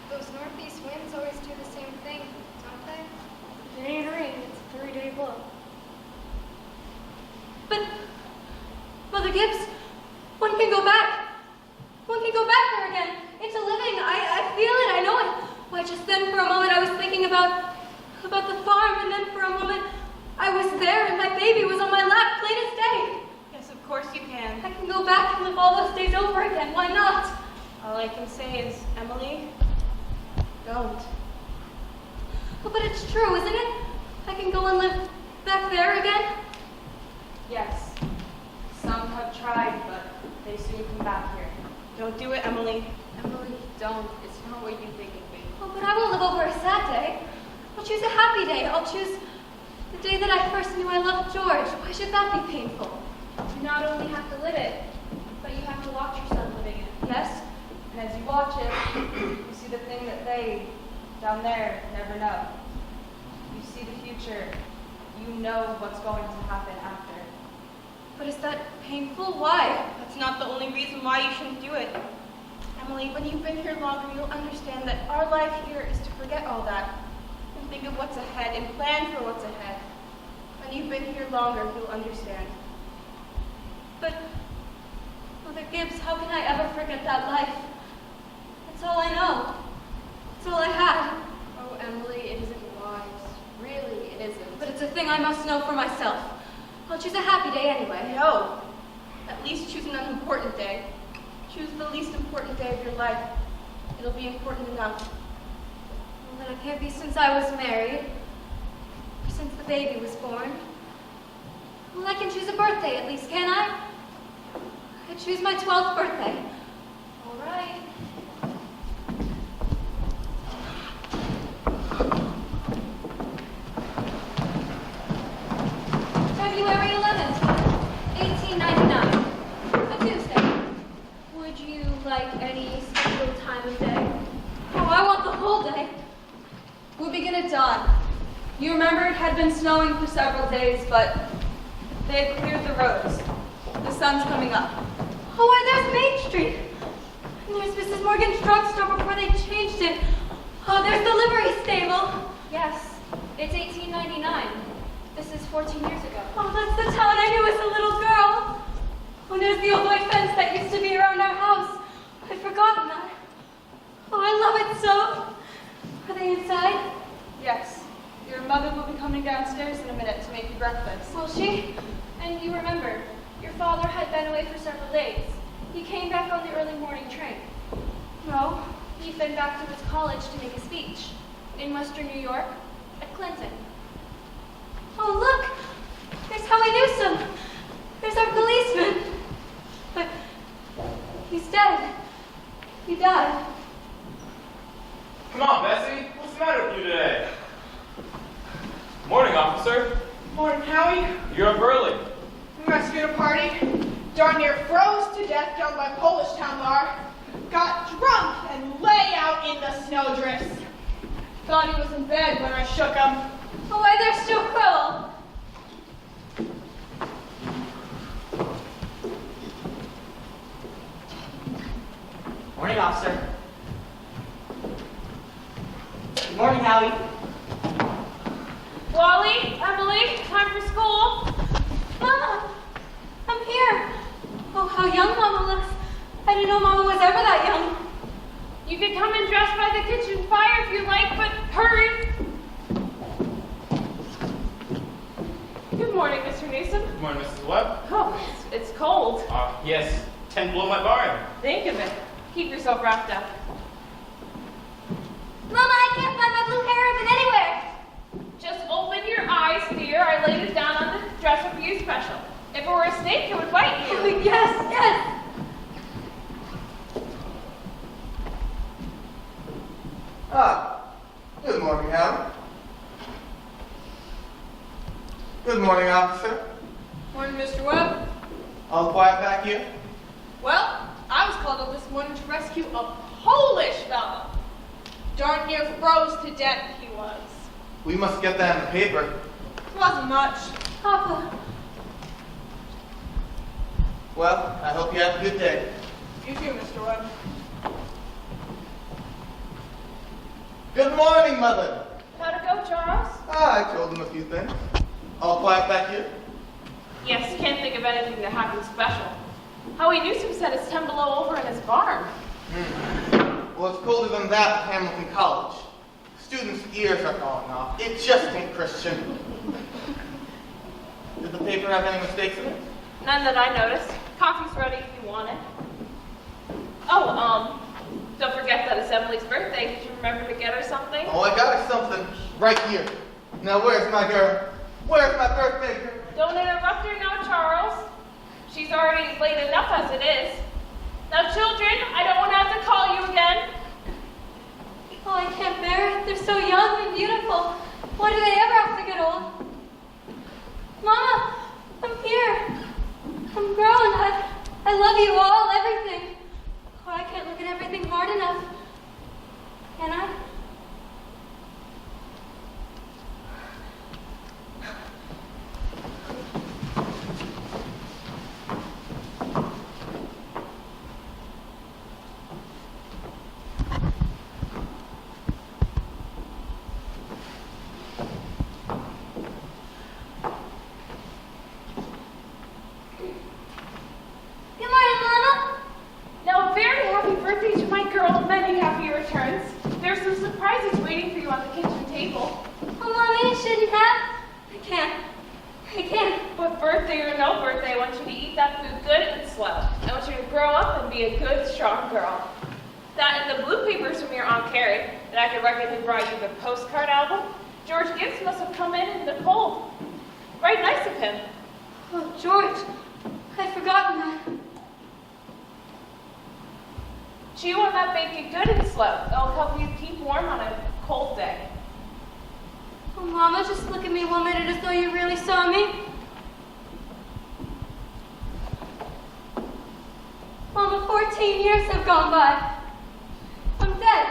Those northeast winds always do the same thing, don't they? It ain't rain, it's a 3-day blow. But, Mother Gibbs, one can go back. One can go back there again, into living. I feel it, I know it. Why, just then for a moment I was thinking about the farm, and then for a moment I was there and my baby was on my lap, plain as day. Yes, of course you can. I can go back and live all those days over again, why not? All I can say is, Emily, don't. Oh, but it's true, isn't it? I can go and live back there again? Yes. Some have tried, but they soon come back here. Don't do it, Emily. Emily, don't. It's not what you think it'd be. Oh, but I won't live over a sad day. I'll choose a happy day. I'll choose the day that I first knew I loved George. Why should that be painful? You not only have to live it, but you have to watch yourself living it. Yes? And as you watch it, you see the thing that they, down there, never know. You see the future. You know what's going to happen after. But is that painful? Why? That's not the only reason why you shouldn't do it. Emily, when you've been here longer, you'll understand that our life here is to forget all that and think of what's ahead and plan for what's ahead. When you've been here longer, you'll understand. But, Mother Gibbs, how can I ever forget that life? That's all I know. That's all I had. Oh, Emily, it isn't wise. Really, it isn't. But it's a thing I must know for myself. I'll choose a happy day anyway. No. At least choose an unimportant day. Choose the least important day of your life. It'll be important enough. Well, then it can't be since I was married, or since the baby was born. Well, I can choose a birthday at least, can I? I choose my 12th birthday. All right. February 11th, 1899. A Tuesday. Would you like any special time of day? Oh, I want the whole day. We'll begin at dawn. You remember it had been snowing for several days, but they had cleared the roads. The sun's coming up. Oh, why, there's Main Street. And there's Mrs. Morgan's drugstore before they changed it. Oh, there's the livery stable. Yes, it's 1899. This is 14 years ago. Oh, that's the town I knew as a little girl. Oh, there's the old white fence that used to be around our house. I'd forgotten that. Oh, I love it so. Are they inside? Yes. Your mother will be coming downstairs in a minute to make you breakfast. Will she? And you remember, your father had been away for several days. He came back on the early morning train. No. He'd been back to his college to make a speech. In Western New York, at Clinton. Oh, look! There's Howie Newsom. There's our policeman. But he's dead. He died. Come on, Bessie. What's the matter with you today? Morning, officer. Morning, Howie. You're up early. We rescued a party. Darn near froze to death down by Polish Town Bar. Got drunk and lay out in the snowdrifts. Thought he was in bed when I shook him. Oh, why, they're still cruel. Morning, officer. Good morning, Howie. Wally, Emily, time for school. Mama, I'm here. Oh, how young Mama looks. I didn't know Mama was ever that young. You can come and dress by the kitchen fire if you like, but hurry. Good morning, Mr. Newsom. Good morning, Mrs. Webb. Oh, it's cold. Yes. 10 below my barn. Think of it. Keep yourself wrapped up. Mama, I can't find my blue hair ribbon anywhere. Just open your eyes, dear. I laid it down on the dresser for you special. If it were a snake, it would bite you. Oh, yes, yes. Good morning, Hal. Good morning, officer. Morning, Mr. Webb. All quiet back here? Well, I was called up this morning to rescue a Polish fellow. Darn near froze to death he was. We must get that in the paper. Wasn't much. Papa. Well, I hope you have a good day. You too, Mr. Webb. Good morning, Mother. How'd it go, Charles? I told him a few things. All quiet back here? Yes, can't think of anything that happened special. Howie Newsom said it's 10 below over in his barn. Well, it's colder than that at Hamilton College. Students' ears are falling off. It just ain't Christian. Did the paper have any mistakes in it? None that I noticed. Coffee's ready if you want it. Oh, don't forget that it's Emily's birthday. Did you remember to get her something? Oh, I got her something right here. Now, where's my girl? Where's my birthday girl? Don't interrupt her now, Charles. She's already late enough as it is. Now, children, I don't want to have to call you again. Oh, I can't bear it. They're so young and beautiful. Why do they ever have to get old? Mama, I'm here. I'm grown. I love you all, everything. Oh, I can't look at everything hard enough. Can I? Good morning, Mama. Now, a very happy birthday to my girl. Many happy returns. There's some surprises waiting for you on the kitchen table. Oh, Mommy, I shouldn't have. I can't. But birthday or no birthday, I want you to eat that food good and slow. I want you to grow up and be a good, strong girl. That and the blue papers from your Aunt Carrie that I could reckon who brought you the postcard album. George Gibbs must have come in the cold. Right nice of him. Oh, George, I'd forgotten that. Chew on that bacon good and slow. It'll help you keep warm on a cold day. Oh, Mama, just look at me 1 minute as though you really saw me. Mama, 14 years have gone by. I'm dead.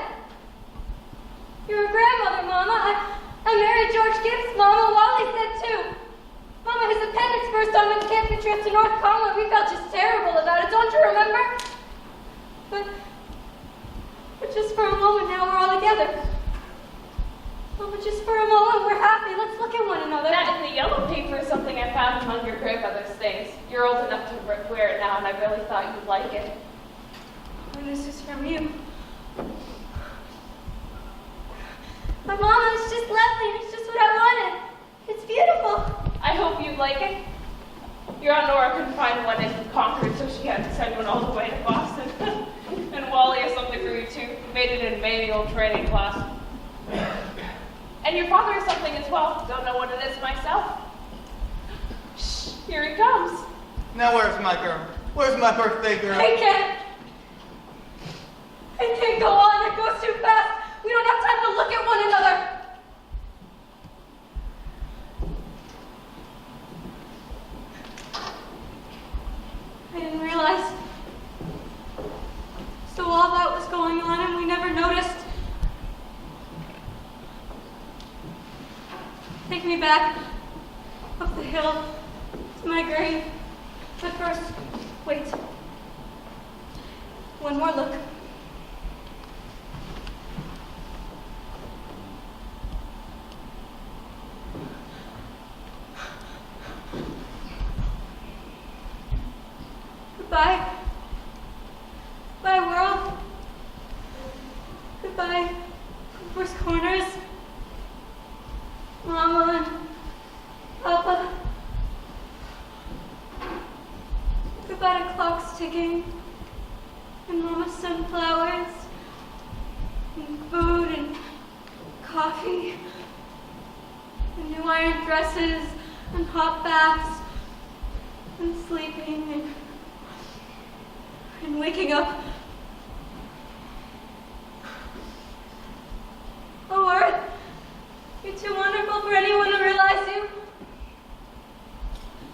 You're a grandmother, Mama. I married George Gibbs, Mama. Wally said too. Mama, his appendix burst on him and can't be traced to North Conway. We felt just terrible about it. Don't you remember? But just for a moment now, we're all together. Mama, just for a moment, we're happy. Let's look at one another. That in the yellow paper is something I found among your grandmother's things. You're old enough to wear it now, and I really thought you'd like it. And this is from you. But Mama, it's just lovely. It's just what I wanted. It's beautiful. I hope you like it. Your Aunt Nora couldn't find one in Concord, so she had to send one all the way to Boston. And Wally has something for you too. Made it in manual training class. And your father is something as well. Don't know what it is myself. Shh, here he comes. Now where's my girl? Where's my birthday girl? I can't go on. It goes too fast. We don't have time to look at one another. I didn't realize. So all that was going on and we never noticed. Take me back up the hill to my grave. But first, wait. One more look. Goodbye. Goodbye, world. Goodbye, Cooper's Corners. Mama and Papa. Goodbye to clocks ticking, and Mama's sunflowers, and food and coffee, and new iron dresses, and hot baths, and sleeping, and waking up. Oh, Earth, you're too wonderful for anyone to realize you.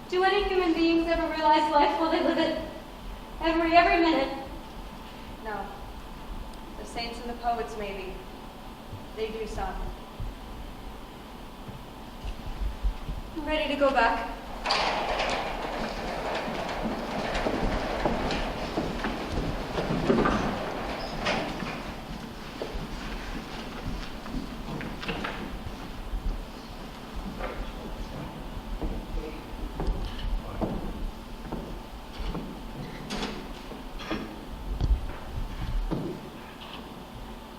Do any human beings ever realize life while they live it? Every minute? No. The saints and the poets, maybe. They do some. I'm ready to go back.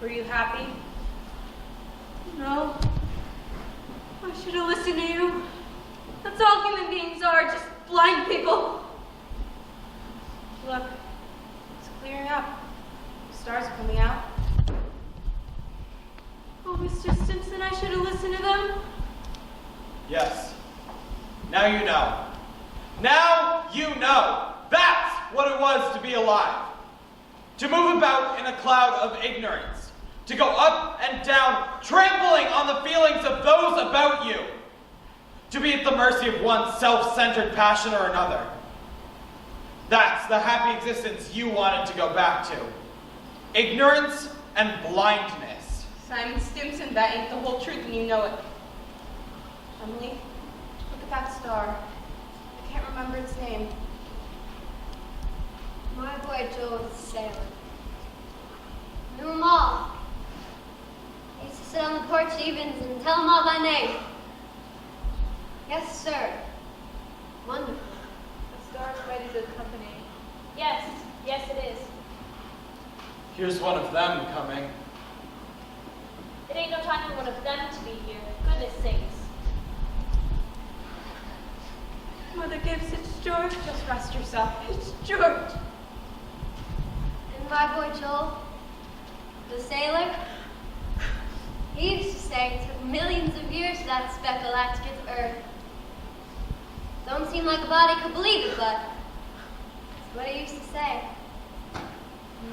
Were you happy? No. I should have listened to you. That's all human beings are, just blind people. Look, it's clearing up. The stars are coming out. Oh, Mr. Stimson, I should have listened to them. Yes. Now you know. Now you know. That's what it was to be alive. To move about in a cloud of ignorance. To go up and down, trampling on the feelings of those about you. To be at the mercy of one self-centered passion or another. That's the happy existence you wanted to go back to. Ignorance and blindness. Simon Stimson, that ain't the whole truth and you know it. Emily, look at that star. I can't remember its name. My boy Joe was a sailor. Knew them all. He used to sit on the porch evenings and tell them all by name. Yes, sir. Wonderful. The star's mighty good company. Yes, yes it is. Here's one of them coming. It ain't no time for one of them to be here. Goodness sakes. Mother Gibbs, it's George. Just rest yourself. It's George. And my boy Joel, the sailor, he used to say it took millions of years for that speck of light to get to Earth. Don't seem like a body could believe it, but it's what he used to say.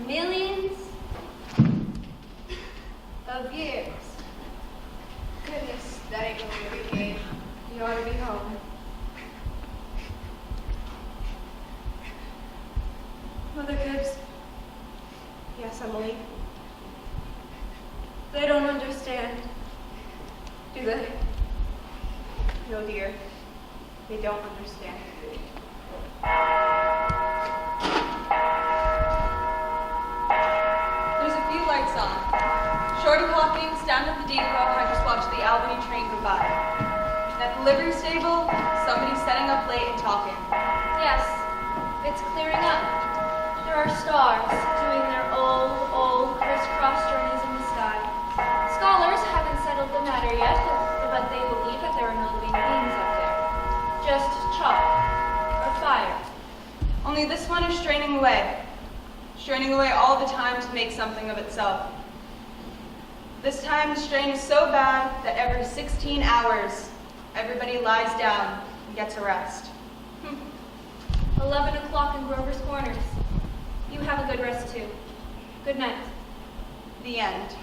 Millions of years. Goodness, that ain't gonna be a game. You ought to be home. Mother Gibbs, Yes, Emily. they don't understand, do they? No, dear. They don't understand. There's a few lights on. Shorty Hawkins down at the depot, I just watched the Albany train go by. And at the livery stable, somebody's setting up late and talking. Yes, it's clearing up. There are stars doing their old crisscross journeys in the sky. Scholars haven't settled the matter yet, but they believe that there are no living beings up there. Just chalk or fire. Only this one is straining away all the time to make something of itself. This time the strain is so bad that every 16 hours, everybody lies down and gets a rest. 11 o'clock in Grover's Corners. You have a good rest too. Good night. The end.